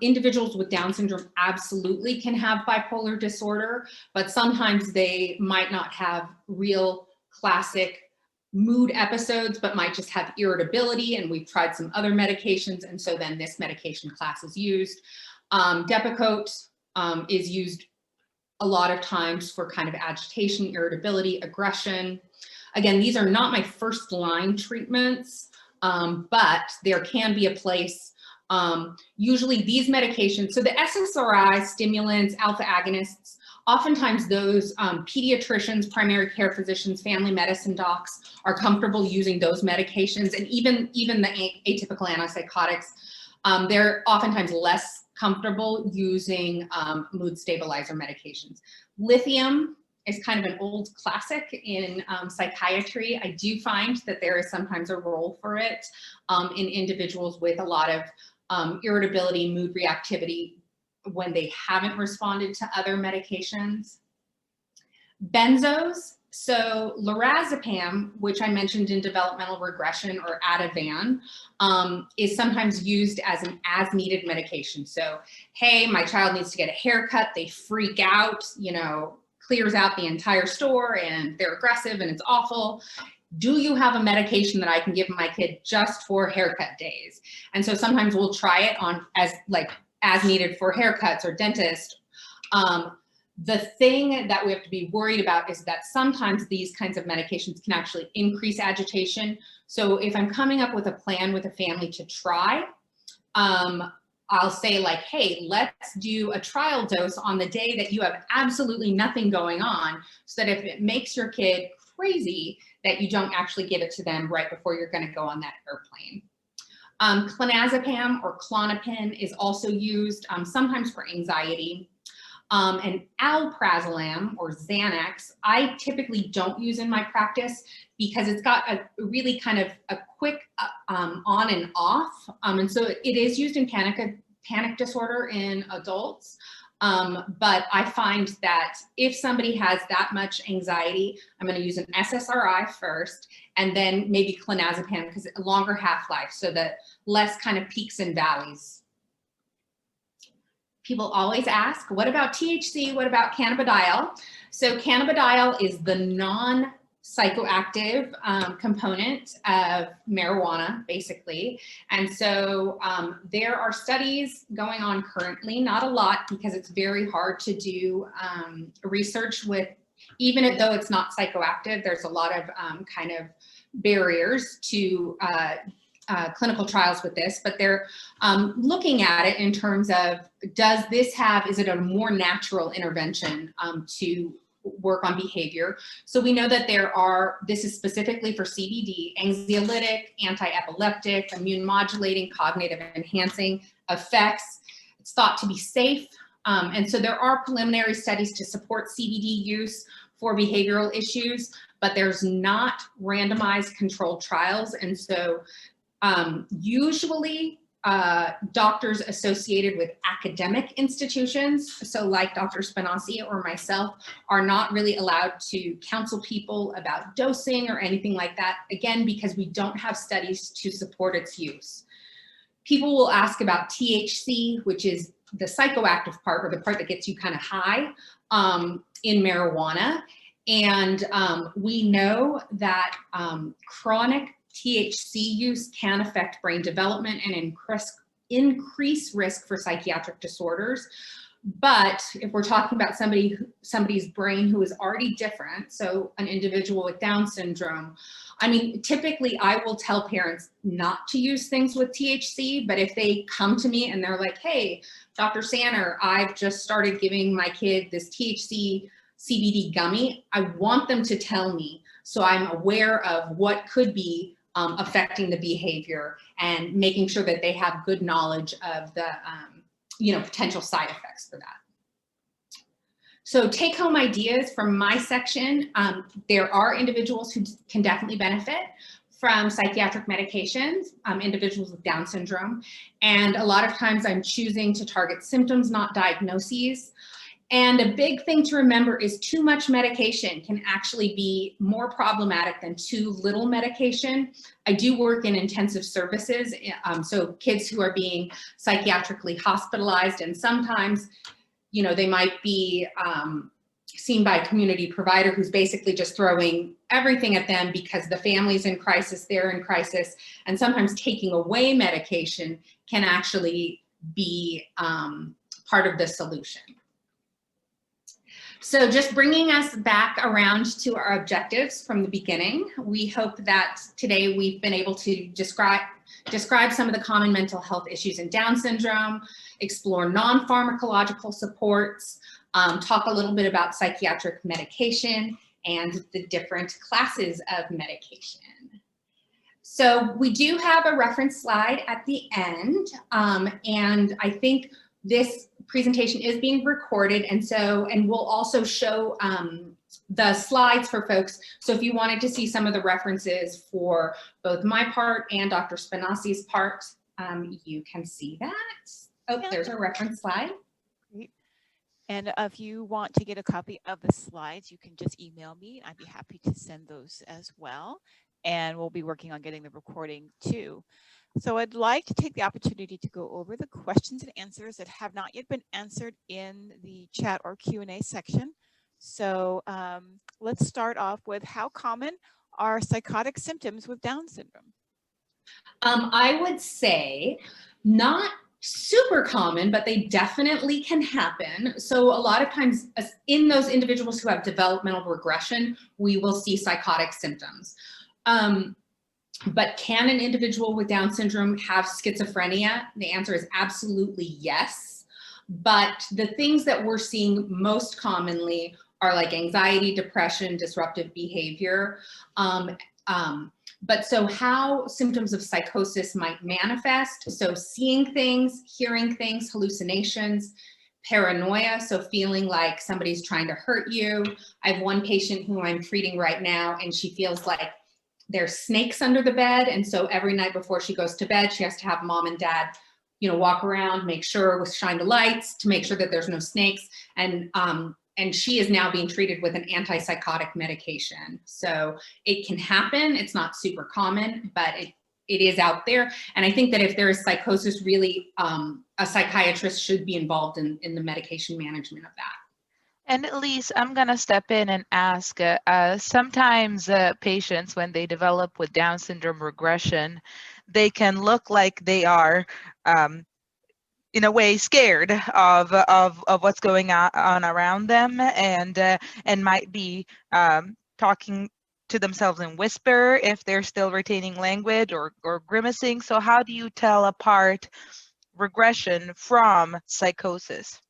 Individuals with Down syndrome absolutely can have bipolar disorder, but sometimes they might not have real classic mood episodes, but might just have irritability, and we've tried some other medications, and so then this medication class is used. Depakote is used a lot of times for kind of agitation, irritability, aggression. Again, these are not my first line treatments, but there can be a place. Usually these medications, so the SSRI, stimulants, alpha agonists, oftentimes those pediatricians, primary care physicians, family medicine docs are comfortable using those medications, and even the atypical antipsychotics, they're oftentimes less comfortable using mood stabilizer medications. Lithium is kind of an old classic in psychiatry. I do find that there is sometimes a role for it in individuals with a lot of irritability, mood reactivity, when they haven't responded to other medications. Benzos, so lorazepam, which I mentioned in developmental regression, or Ativan, is sometimes used as an as-needed medication. So, hey, my child needs to get a haircut, they freak out, you know, clears out the entire store and they're aggressive and it's awful. Do you have a medication that I can give my kid just for haircut days? And so sometimes we'll try it on as needed for haircuts or dentist. The thing that we have to be worried about is that sometimes these kinds of medications can actually increase agitation. So if I'm coming up with a plan with a family to try, I'll say like, hey, let's do a trial dose on the day that you have absolutely nothing going on, so that if it makes your kid crazy, that you don't actually give it to them right before you're going to go on that airplane. Clonazepam or Klonopin is also used sometimes for anxiety. And alprazolam or Xanax, I typically don't use in my practice because it's got a really kind of a quick on and off. And so it is used in panic disorder in adults. But I find that if somebody has that much anxiety, I'm going to use an SSRI first, and then maybe clonazepam, because a longer half-life, so that less kind of peaks and valleys. People always ask, what about THC? What about cannabidiol? So cannabidiol is the non-psychoactive component of marijuana, basically. And so there are studies going on currently, not a lot, because it's very hard to do research with, even though it's not psychoactive, there's a lot of kind of barriers to clinical trials with this, but they're looking at it in terms of, is it a more natural intervention to work on behavior? So we know that this is specifically for CBD, anxiolytic, anti-epileptic, immune modulating, cognitive enhancing effects. It's thought to be safe. And so there are preliminary studies to support CBD use for behavioral issues, but there's not randomized controlled trials. And so usually doctors associated with academic institutions, so like Dr. Spinazzi or myself, are not really allowed to counsel people about dosing or anything like that, again, because we don't have studies to support its use. People will ask about THC, which is the psychoactive part, or the part that gets you kind of high in marijuana. And we know that chronic THC use can affect brain development and increase risk for psychiatric disorders. But if we're talking about somebody's brain who is already different, so an individual with Down syndrome, I mean, typically I will tell parents not to use things with THC, but if they come to me and they're like, hey, Dr. Sennar, I've just started giving my kid this THC CBD gummy, I want them to tell me so I'm aware of what could be affecting the behavior and making sure that they have good knowledge of the potential side effects for that. So take home ideas from my section. There are individuals who can definitely benefit from psychiatric medications, individuals with Down syndrome. And a lot of times I'm choosing to target symptoms, not diagnoses. And a big thing to remember is too much medication can actually be more problematic than too little medication. I do work in intensive services, so kids who are being psychiatrically hospitalized, and sometimes, you know, they might be seen by a community provider who's basically just throwing everything at them because the family's in crisis, they're in crisis, and sometimes taking away medication can actually be part of the solution. So just bringing us back around to our objectives from the beginning, we hope that today we've been able to describe some of the common mental health issues in Down syndrome, explore non-pharmacological supports, talk a little bit about psychiatric medication and the different classes of medication. So we do have a reference slide at the end, and I think this presentation is being recorded, and we'll also show the slides for folks. So if you wanted to see some of the references for both my part and Dr. Spinazzi's part, you can see that. Oh, yeah. There's our reference slide. Great. And if you want to get a copy of the slides, you can just email me. I'd be happy to send those as well. And we'll be working on getting the recording too. So I'd like to take the opportunity to go over the questions and answers that have not yet been answered in the chat or Q&A section. So let's start off with, how common are psychotic symptoms with Down syndrome? I would say not super common, but they definitely can happen. So a lot of times in those individuals who have developmental regression, we will see psychotic symptoms. But can an individual with Down syndrome have schizophrenia? The answer is absolutely yes. But the things that we're seeing most commonly are like anxiety, depression, disruptive behavior. But so how symptoms of psychosis might manifest: so seeing things, hearing things, hallucinations, paranoia, so feeling like somebody's trying to hurt you. I have one patient who I'm treating right now, and she feels like there's snakes under the bed, and so every night before she goes to bed, she has to have mom and dad, you know, walk around, make sure, shine the lights to make sure that there's no snakes. And she is now being treated with an antipsychotic medication. So it can happen. It's not super common, but it is out there. And I think that if there is psychosis, really, a psychiatrist should be involved in the medication management of that. And Elise, I'm going to step in and ask, sometimes patients, when they develop with Down syndrome regression, they can look like they are, in a way, scared of what's going on around them, and might be talking to themselves in whisper if they're still retaining language, or grimacing. So how do you tell apart regression from psychosis?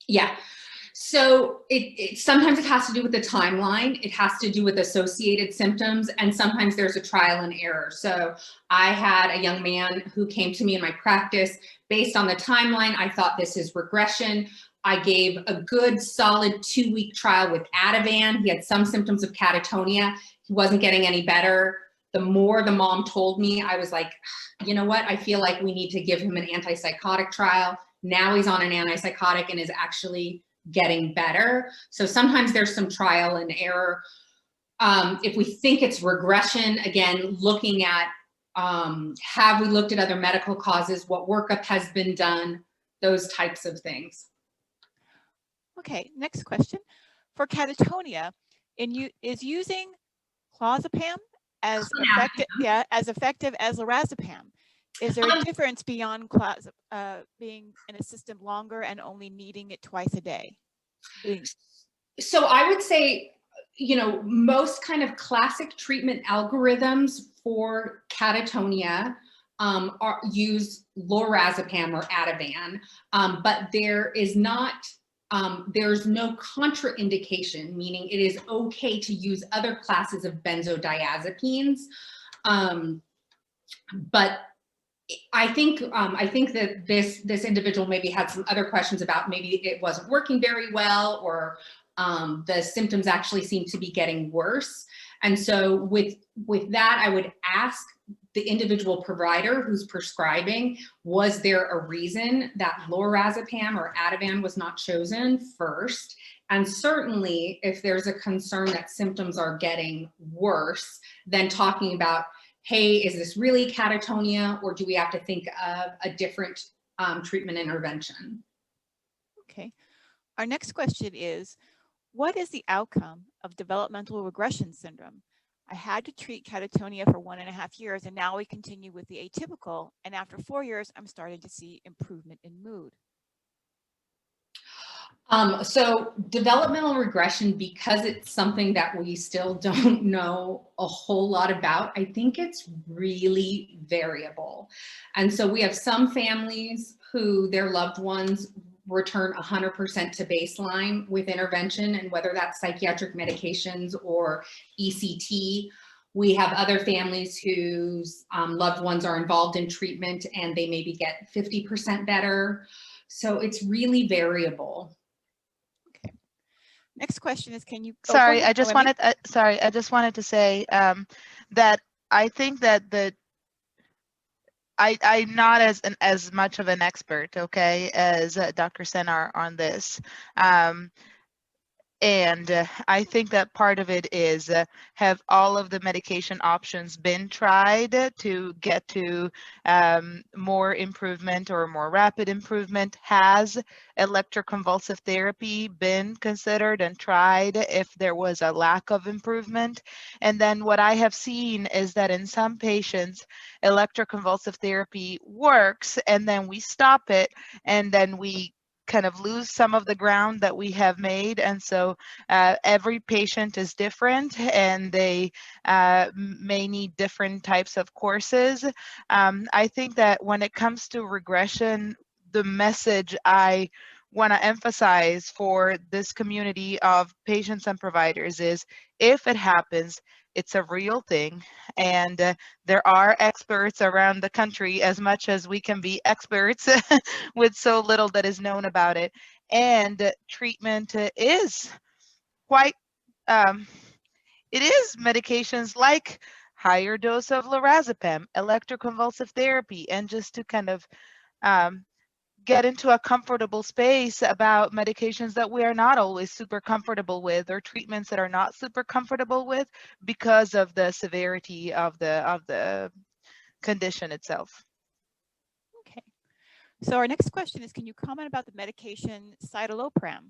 Yeah. So sometimes it has to do with the timeline. It has to do with associated symptoms, and sometimes there's a trial and error. So I had a young man who came to me in my practice. Based on the timeline, I thought this is regression. I gave a good solid 2-week trial with Ativan. He had some symptoms of catatonia. He wasn't getting any better. The more the mom told me, I was like, you know what? I feel like we need to give him an antipsychotic trial. Now he's on an antipsychotic and is actually getting better. So sometimes there's some trial and error. If we think it's regression, again, looking at, have we looked at other medical causes? What workup has been done? Those types of things. Okay, next question. For catatonia, is using clozapam as effective as lorazepam? Is there a difference beyond being in a system longer and only needing it twice a day? So I would say, you know, most kind of classic treatment algorithms for catatonia use lorazepam or Ativan, but there is not, there's no contraindication, meaning it is okay to use other classes of benzodiazepines, but I think that this individual maybe had some other questions about maybe it wasn't working very well, or the symptoms actually seem to be getting worse. And so with that, I would ask the individual provider who's prescribing, was there a reason that lorazepam or Ativan was not chosen first? And certainly if there's a concern that symptoms are getting worse, then talking about, hey, is this really catatonia, or do we have to think of a different treatment intervention? Okay. Our next question is, what is the outcome of developmental regression syndrome? I had to treat catatonia for 1.5 years, and now we continue with the atypical. And after 4 years, I'm starting to see improvement in mood. So developmental regression, because it's something that we still don't know a whole lot about, I think it's really variable. And so we have some families who their loved ones return 100% to baseline with intervention, and whether that's psychiatric medications or ECT. We have other families whose loved ones are involved in treatment and they maybe get 50% better. So it's really variable. Okay. Next question is, can you? Sorry, I just wanted. I just wanted to say that I think that I'm not as much of an expert, okay, as Dr. Sennar on this. And I think that part of it is, have all of the medication options been tried to get to more improvement or more rapid improvement? Has electroconvulsive therapy been considered and tried if there was a lack of improvement? And then what I have seen is that in some patients, electroconvulsive therapy works, and then we stop it, and then we kind of lose some of the ground that we have made. And so every patient is different, and they may need different types of courses. I think that when it comes to regression, the message I want to emphasize for this community of patients and providers is, if it happens, it's a real thing, and there are experts around the country, as much as we can be experts with so little that is known about it. And treatment is quite, it is medications like higher dose of lorazepam, electroconvulsive therapy, and just to kind of get into a comfortable space about medications that we are not always super comfortable with, or treatments that are not super comfortable with because of the severity of the condition itself. Okay. So our next question is, can you comment about the medication citalopram?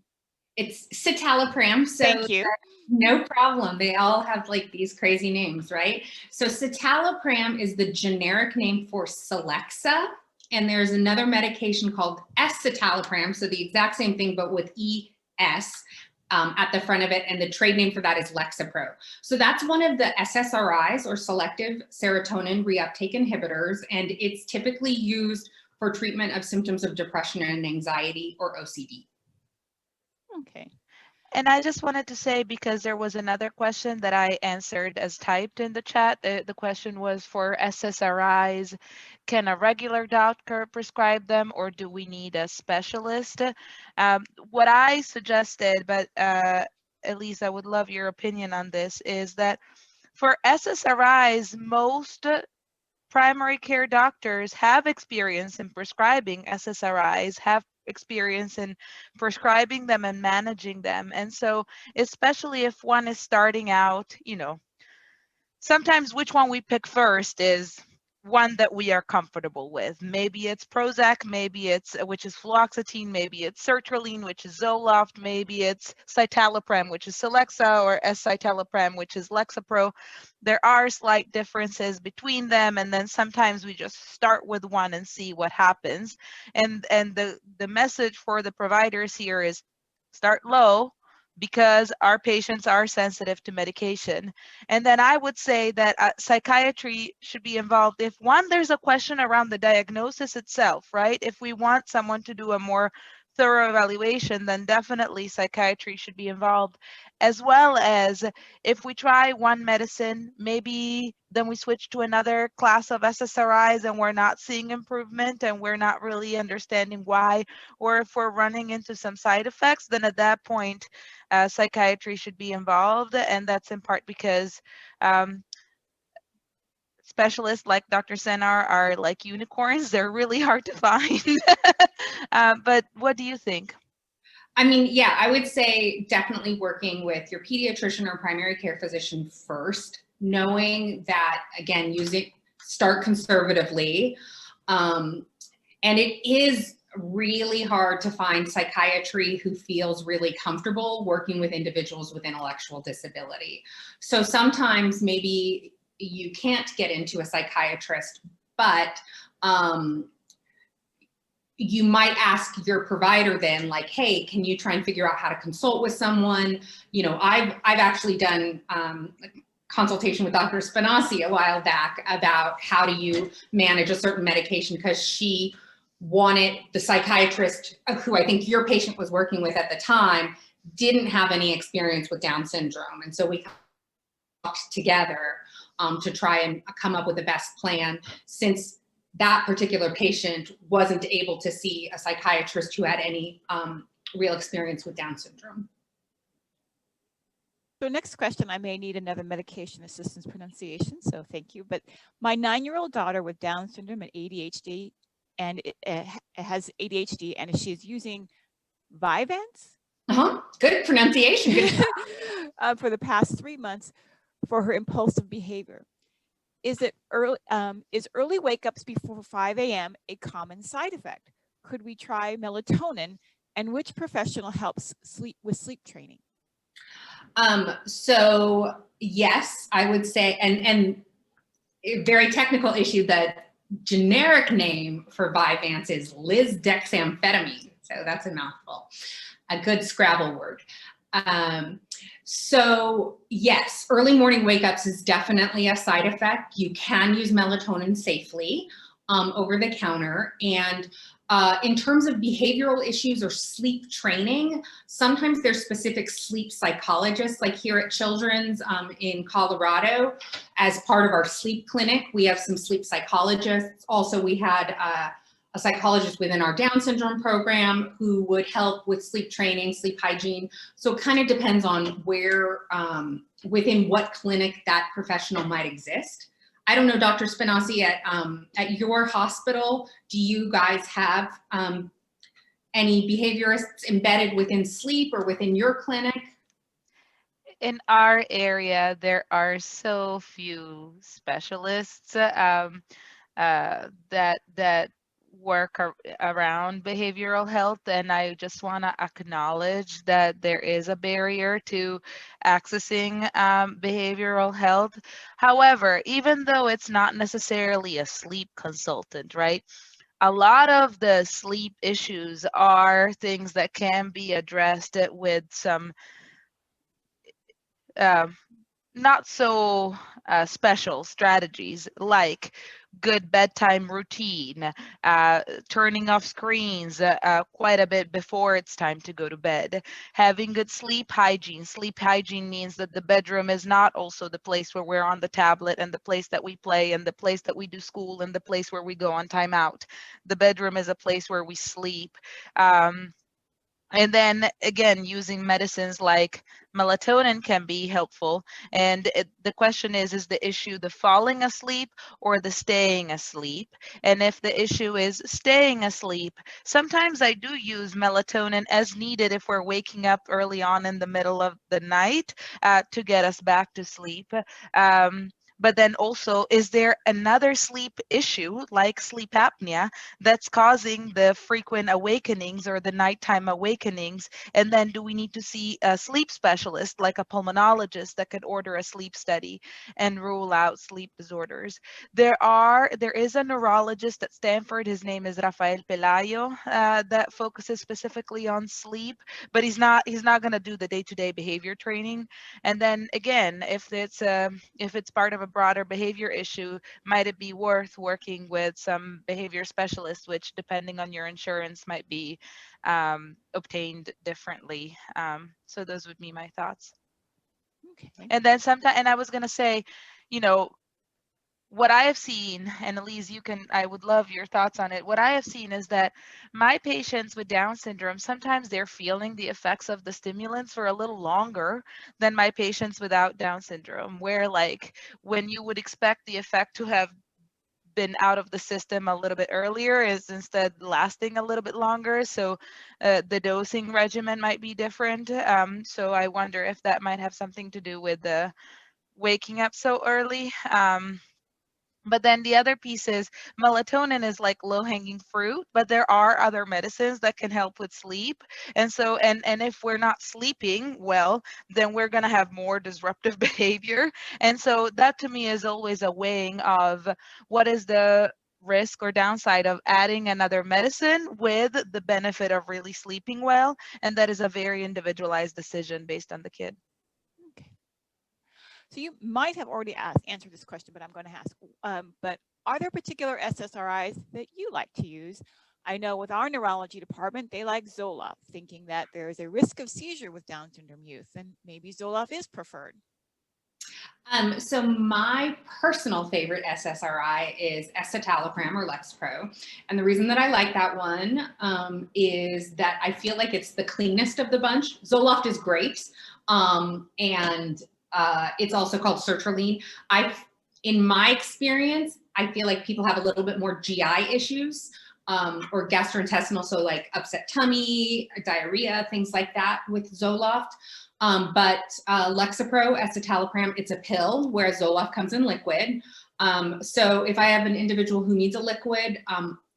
It's citalopram. So thank you. No problem. They all have like these crazy names, right? So citalopram is the generic name for Celexa. And there's another medication called escitalopram, so the exact same thing, but with ES at the front of it, and the trade name for that is Lexapro. So that's one of the SSRIs, or selective serotonin reuptake inhibitors, and it's typically used for treatment of symptoms of depression and anxiety, or OCD. Okay. And I just wanted to say, because there was another question that I answered as typed in the chat. The question was for SSRIs. Can a regular doctor prescribe them, or do we need a specialist? What I suggested, but Elise, I would love your opinion on this, is that for SSRIs, most primary care doctors have experience in prescribing SSRIs, have experience in prescribing them and managing them. And so, especially if one is starting out, sometimes which one we pick first is one that we are comfortable with. Maybe it's Prozac, maybe it's, which is fluoxetine, maybe it's sertraline, which is Zoloft, maybe it's citalopram, which is Celexa, or escitalopram, which is Lexapro. There are slight differences between them, and then sometimes we just start with one and see what happens. And the message for the providers here is, start low, because our patients are sensitive to medication. And then I would say that psychiatry should be involved if, one, there's a question around the diagnosis itself, right? If we want someone to do a more thorough evaluation, then definitely psychiatry should be involved, as well as if we try one medicine, maybe then we switch to another class of SSRIs and we're not seeing improvement and we're not really understanding why, or if we're running into some side effects, then at that point, psychiatry should be involved. And that's in part because specialists like Dr. Sennar are like unicorns. They're really hard to find. But what do you think? I mean, yeah, I would say definitely working with your pediatrician or primary care physician first, knowing that, again, start conservatively. And it is really hard to find psychiatry who feels really comfortable working with individuals with intellectual disability. So sometimes maybe you can't get into a psychiatrist, but you might ask your provider then, like, hey, can you try and figure out how to consult with someone? You know, I've actually done consultation with Dr. Spinazzi a while back about how do you manage a certain medication, because she wanted the psychiatrist who I think your patient was working with at the time didn't have any experience with Down syndrome. And so we talked together to try and come up with the best plan, since that particular patient wasn't able to see a psychiatrist who had any real experience with Down syndrome. So next question, I may need another medication assistance pronunciation, so thank you. But my 9-year-old daughter with Down syndrome and ADHD, and it has ADHD, and she's using Vyvanse. Good pronunciation. Good. For the past 3 months for her impulsive behavior. Is early wake-ups before 5 a.m. a common side effect? Could we try melatonin, and which professional helps with sleep training? So yes, I would say, and a very technical issue, that generic name for Vyvanse is lisdexamfetamine. So that's a mouthful, a good Scrabble word. So yes, early morning wake-ups is definitely a side effect. You can use melatonin safely over the counter. And in terms of behavioral issues or sleep training, sometimes there's specific sleep psychologists, like here at Children's in Colorado. As part of our sleep clinic, we have some sleep psychologists. Also, we had a psychologist within our Down syndrome program who would help with sleep training, sleep hygiene. So it kind of depends on where, within what clinic that professional might exist. I don't know, Dr. Spinazzi, at your hospital, do you guys have any behaviorists embedded within sleep or within your clinic? In our area, there are so few specialists that work around behavioral health, and I just want to acknowledge that there is a barrier to accessing behavioral health. However, even though it's not necessarily a sleep consultant, right? A lot of the sleep issues are things that can be addressed with some not so special strategies, like good bedtime routine, turning off screens quite a bit before it's time to go to bed, having good sleep hygiene. Sleep hygiene means that the bedroom is not also the place where we're on the tablet and the place that we play and the place that we do school and the place where we go on timeout. The bedroom is a place where we sleep. And then again, using medicines like melatonin can be helpful. And the question is the issue the falling asleep or the staying asleep? And if the issue is staying asleep, sometimes I do use melatonin as needed if we're waking up early on in the middle of the night to get us back to sleep. But then also, is there another sleep issue like sleep apnea that's causing the frequent awakenings or the nighttime awakenings? And then do we need to see a sleep specialist like a pulmonologist that could order a sleep study and rule out sleep disorders? There is a neurologist at Stanford. His name is Rafael Pelayo that focuses specifically on sleep, but he's not going to do the day-to-day behavior training. And then again, if it's part of a broader behavior issue, might it be worth working with some behavior specialists, which depending on your insurance might be obtained differently. So those would be my thoughts. Okay. And then sometimes, and I was going to say, you know, what I have seen, and Elise, I would love your thoughts on it. What I have seen is that my patients with Down syndrome, sometimes they're feeling the effects of the stimulants for a little longer than my patients without Down syndrome, where like when you would expect the effect to have been out of the system a little bit earlier is instead lasting a little bit longer. So the dosing regimen might be different. So I wonder if that might have something to do with the waking up so early. But then the other piece is melatonin is like low-hanging fruit, but there are other medicines that can help with sleep. And so, and if we're not sleeping well, then we're going to have more disruptive behavior. And so that to me is always a weighing of what is the risk or downside of adding another medicine with the benefit of really sleeping well. And that is a very individualized decision based on the kid. Okay. So you might have already answered this question, but I'm going to ask. But are there particular SSRIs that you like to use? I know with our neurology department, they like Zoloft, thinking that there is a risk of seizure with Down syndrome youth, and maybe Zoloft is preferred. So my personal favorite SSRI is escitalopram or Lexapro. And the reason that I like that one is that I feel like it's the cleanest of the bunch. Zoloft is great. And it's also called sertraline. In my experience, I feel like people have a little bit more GI issues or gastrointestinal, so like upset tummy, diarrhea, things like that with Zoloft. But Lexapro, escitalopram, it's a pill, whereas Zoloft comes in liquid. So if I have an individual who needs a liquid,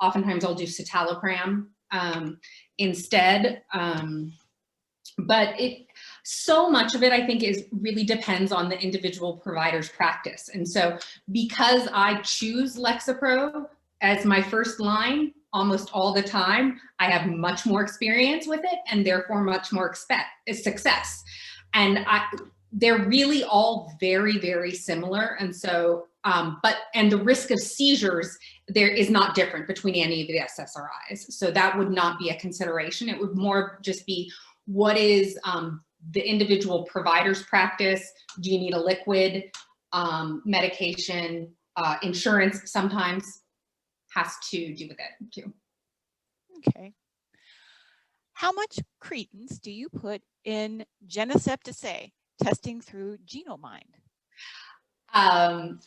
oftentimes I'll do citalopram instead. But so much of it, I think, really depends on the individual provider's practice. And so because I choose Lexapro as my first line almost all the time, I have much more experience with it and therefore much more success. And they're really all very, very similar. And so, and the risk of seizures there is not different between any of the SSRIs. So that would not be a consideration. It would more just be what is the individual provider's practice. Do you need a liquid medication? Insurance sometimes has to do with it too. Okay. How much credence do you put in Genosepticeye testing through Genomind?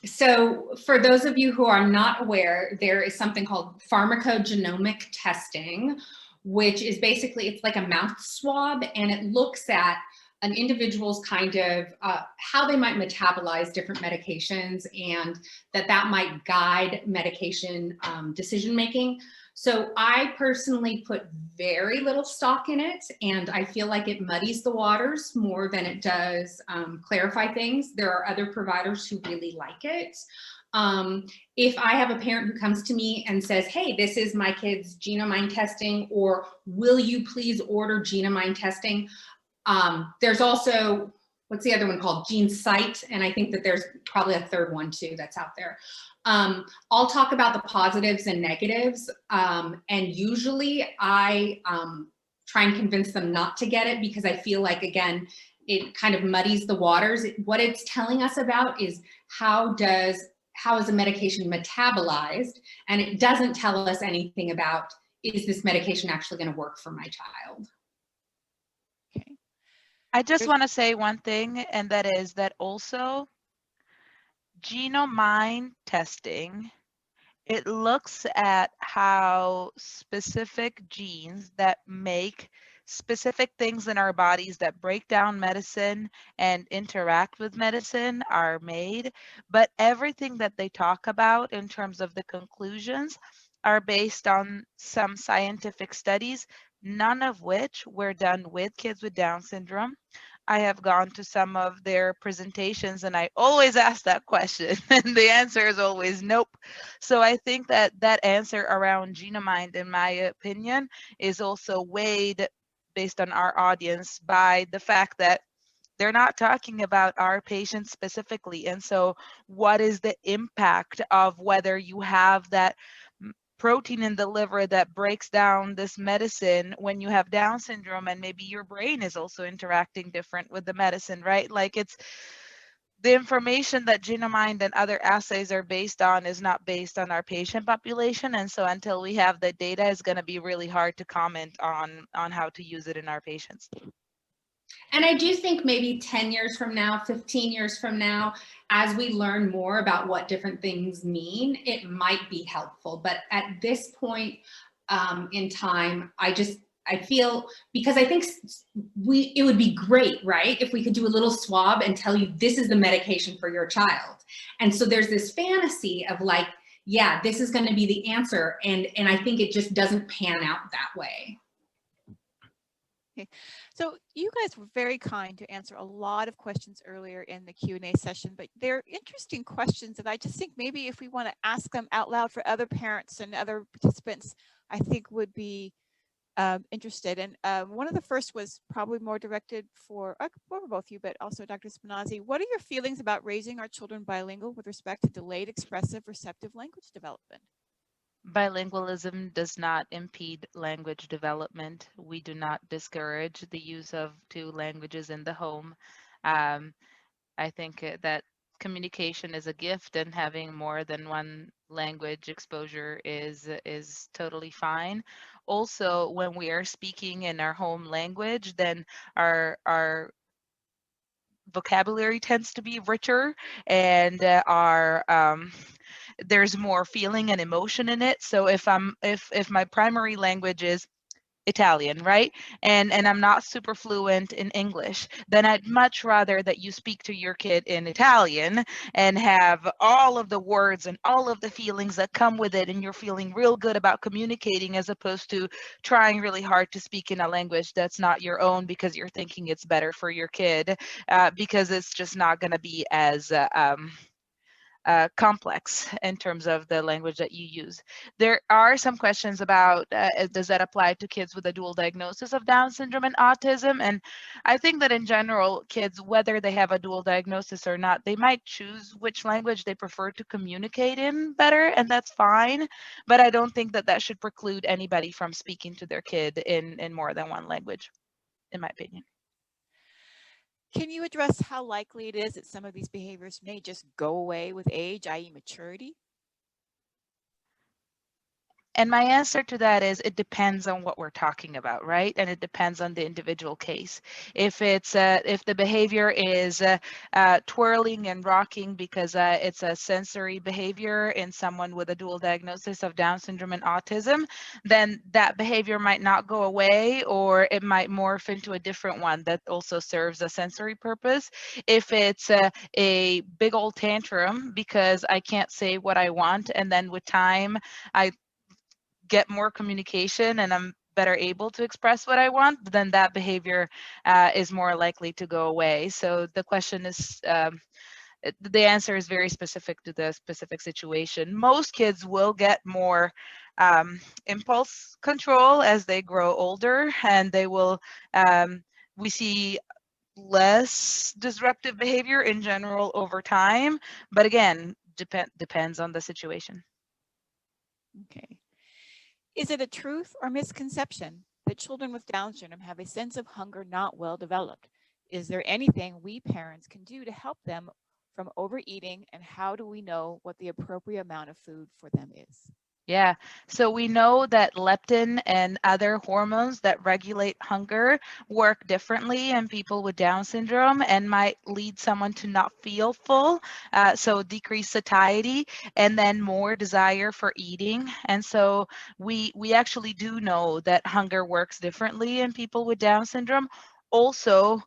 So for those of you who are not aware, there is something called pharmacogenomic testing, which is basically, it's like a mouth swab, and it looks at an individual's kind of how they might metabolize different medications, and that might guide medication decision making. So I personally put very little stock in it, and I feel like it muddies the waters more than it does clarify things. There are other providers who really like it. If I have a parent who comes to me and says, hey, this is my kid's Genomind testing, or will you please order Genomind testing? There's also, what's the other one called? GeneSight, and I think that there's probably a third one too that's out there. I'll talk about the positives and negatives, and usually I try and convince them not to get it because I feel like, again, it kind of muddies the waters. What it's telling us about is how is a medication metabolized, and it doesn't tell us anything about, is this medication actually going to work for my child? Okay. I just want to say one thing, and that is that also Genomind testing, it looks at how specific genes that make specific things in our bodies that break down medicine and interact with medicine are made, but everything that they talk about in terms of the conclusions are based on some scientific studies, none of which were done with kids with Down syndrome. I have gone to some of their presentations and I always ask that question and the answer is always nope. So I think that that answer around Genomind, in my opinion, is also weighed based on our audience by the fact that they're not talking about our patients specifically. And so what is the impact of whether you have that protein in the liver that breaks down this medicine when you have Down syndrome, and maybe your brain is also interacting different with the medicine, right? Like the information that Genomind and other assays are based on is not based on our patient population. And so until we have the data, it's going to be really hard to comment on how to use it in our patients. And I do think maybe 10 years from now, 15 years from now, as we learn more about what different things mean, it might be helpful. But at this point in time, I feel, because I think it would be great, right, if we could do a little swab and tell you this is the medication for your child. And so there's this fantasy of like, yeah, this is going to be the answer. And I think it just doesn't pan out that way. Okay. So you guys were very kind to answer a lot of questions earlier in the Q&A session, but they're interesting questions that I just think maybe if we want to ask them out loud for other parents and other participants, I think would be interested. And one of the first was probably more directed for both you, but also Dr. Spinazzi. What are your feelings about raising our children bilingual with respect to delayed expressive receptive language development? Bilingualism does not impede language development. We do not discourage the use of two languages in the home. I think that communication is a gift, and having more than one language exposure is totally fine. Also, when we are speaking in our home language, then our vocabulary tends to be richer, and there's more feeling and emotion in it. So if my primary language is Italian, right? And I'm not super fluent in English, then I'd much rather that you speak to your kid in Italian and have all of the words and all of the feelings that come with it, and you're feeling real good about communicating, as opposed to trying really hard to speak in a language that's not your own because you're thinking it's better for your kid, because it's just not going to be as complex in terms of the language that you use. There are some questions about does that apply to kids with a dual diagnosis of Down syndrome and autism? And I think that in general, kids, whether they have a dual diagnosis or not, they might choose which language they prefer to communicate in better, and that's fine. But I don't think that that should preclude anybody from speaking to their kid in more than one language, in my opinion. Can you address how likely it is that some of these behaviors may just go away with age, i.e. maturity? And my answer to that is it depends on what we're talking about, right? And it depends on the individual case. If it's if the behavior is twirling and rocking because it's a sensory behavior in someone with a dual diagnosis of Down syndrome and autism, then that behavior might not go away, or it might morph into a different one that also serves a sensory purpose. If it's a big old tantrum because I can't say what I want, and then with time I get more communication and I'm better able to express what I want, then that behavior is more likely to go away. So the question is, the answer is very specific to the specific situation. Most kids will get more impulse control as they grow older, and they will, we see less disruptive behavior in general over time, but again, depends on the situation. Okay. Is it a truth or misconception that children with Down syndrome have a sense of hunger not well developed? Is there anything we parents can do to help them from overeating, and how do we know what the appropriate amount of food for them is? Yeah, so we know that leptin and other hormones that regulate hunger work differently in people with Down syndrome and might lead someone to not feel full, so decreased satiety, and then more desire for eating. And so we actually do know that hunger works differently in people with Down syndrome. Also,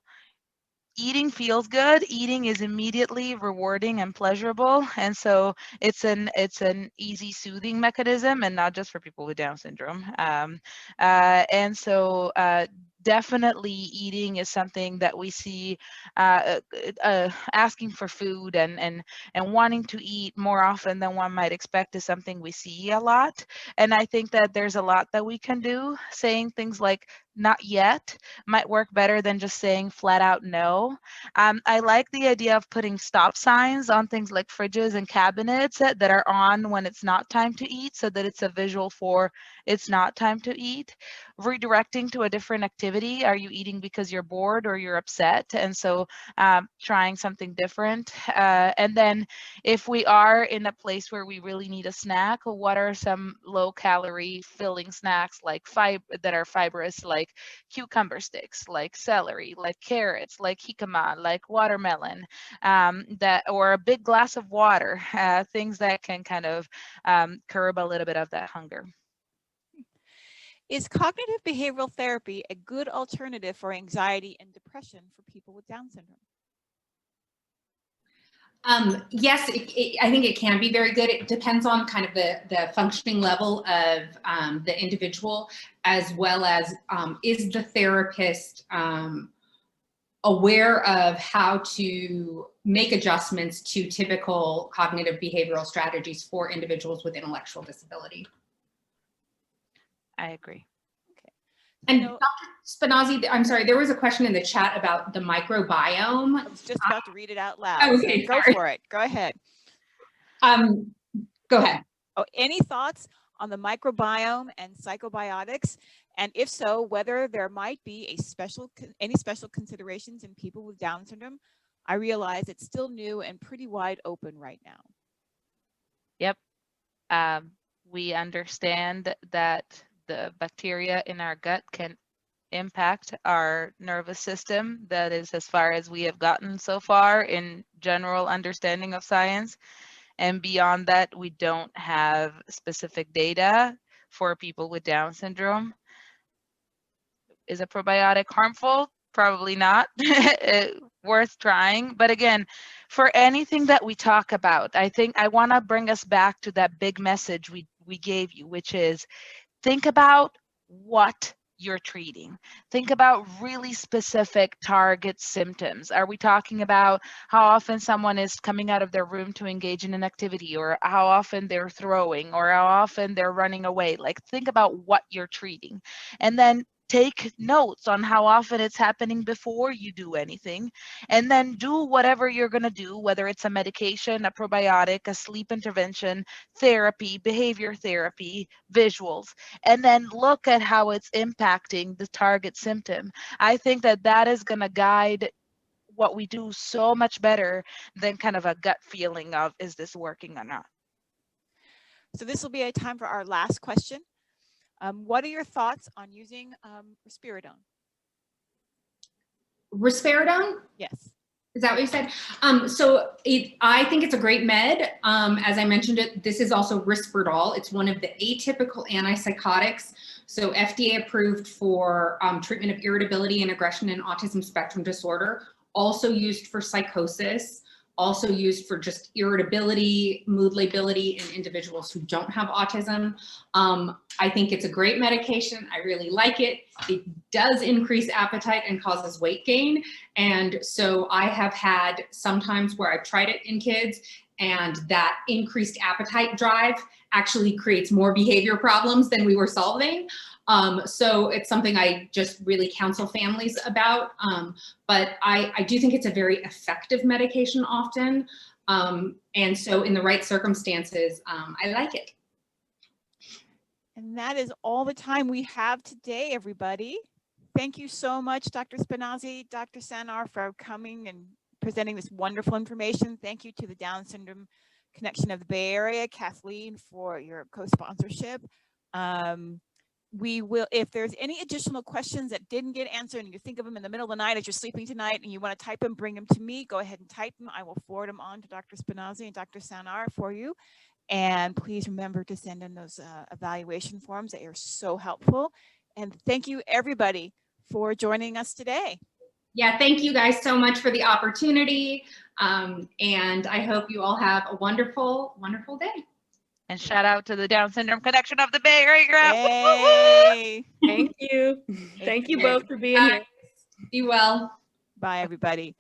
eating feels good. Eating is immediately rewarding and pleasurable, and so it's an easy soothing mechanism, and not just for people with Down syndrome. And so definitely eating is something that we see. Asking for food and wanting to eat more often than one might expect is something we see a lot. And I think that there's a lot that we can do, saying things like, not yet might work better than just saying flat out no. I like the idea of putting stop signs on things like fridges and cabinets that are on when it's not time to eat, so that it's a visual for it's not time to eat. Redirecting to a different activity. Are you eating because you're bored or you're upset? And so trying something different. And then if we are in a place where we really need a snack, what are some low calorie filling snacks like that are fibrous, like cucumber sticks, like celery, like carrots, like jicama, like watermelon, or a big glass of water, things that can kind of curb a little bit of that hunger. Is cognitive behavioral therapy a good alternative for anxiety and depression for people with Down syndrome? Yes, I think it can be very good. It depends on kind of the functioning level of the individual, as well as is the therapist aware of how to make adjustments to typical cognitive behavioral strategies for individuals with intellectual disability. I agree. Okay. And Dr. Spinazzi, I'm sorry, there was a question in the chat about the microbiome. I was just about to read it out loud. Okay, so go for it. Go ahead. Go ahead. Oh, any thoughts on the microbiome and psychobiotics? And if so, whether there might be any special considerations in people with Down syndrome? I realize it's still new and pretty wide open right now. Yep. We understand that the bacteria in our gut can impact our nervous system. That is as far as we have gotten so far in general understanding of science. And beyond that, we don't have specific data for people with Down syndrome. Is a probiotic harmful? Probably not. Worth trying. But again, for anything that we talk about, I think I want to bring us back to that big message we gave you, which is think about what you're treating. Think about really specific target symptoms. Are we talking about how often someone is coming out of their room to engage in an activity, or how often they're throwing, or how often they're running away? Like, think about what you're treating, and then take notes on how often it's happening before you do anything, and then do whatever you're going to do, whether it's a medication, a probiotic, a sleep intervention, therapy, behavior therapy, visuals, and then look at how it's impacting the target symptom. I think that is going to guide what we do so much better than kind of a gut feeling of, is this working or not? So this will be a time for our last question. What are your thoughts on using Risperidone? Risperidone? Yes. Is that what you said? I think it's a great med. As I mentioned this is also Risperdal. It's one of the atypical antipsychotics. So FDA approved for treatment of irritability and aggression in autism spectrum disorder, also used for psychosis, also used for just irritability, mood lability in individuals who don't have autism. I think it's a great medication. I really like it. It does increase appetite and causes weight gain. And so I have had sometimes where I've tried it in kids, and that increased appetite drive actually creates more behavior problems than we were solving. So it's something I just really counsel families about. But I do think it's a very effective medication often. And so in the right circumstances, I like it. And that is all the time we have today, everybody. Thank you so much, Dr. Spinazzi, Dr. Sennar, for coming and presenting this wonderful information. Thank you to the Down Syndrome Connection of the Bay Area, Kathleen, for your co-sponsorship. We will, if there's any additional questions that didn't get answered and you think of them in the middle of the night as you're sleeping tonight and you want to type them, bring them to me, go ahead and type them. I will forward them on to Dr. Spinazzi and Dr. Sennar for you. And please remember to send in those evaluation forms. They are so helpful. And thank you, everybody, for joining us today. Yeah, thank you guys so much for the opportunity. And I hope you all have a wonderful, wonderful day. And shout out to the Down Syndrome Connection of the Bay Area. Yay. Thank you. Thank you both for being here. Be well. Bye, everybody.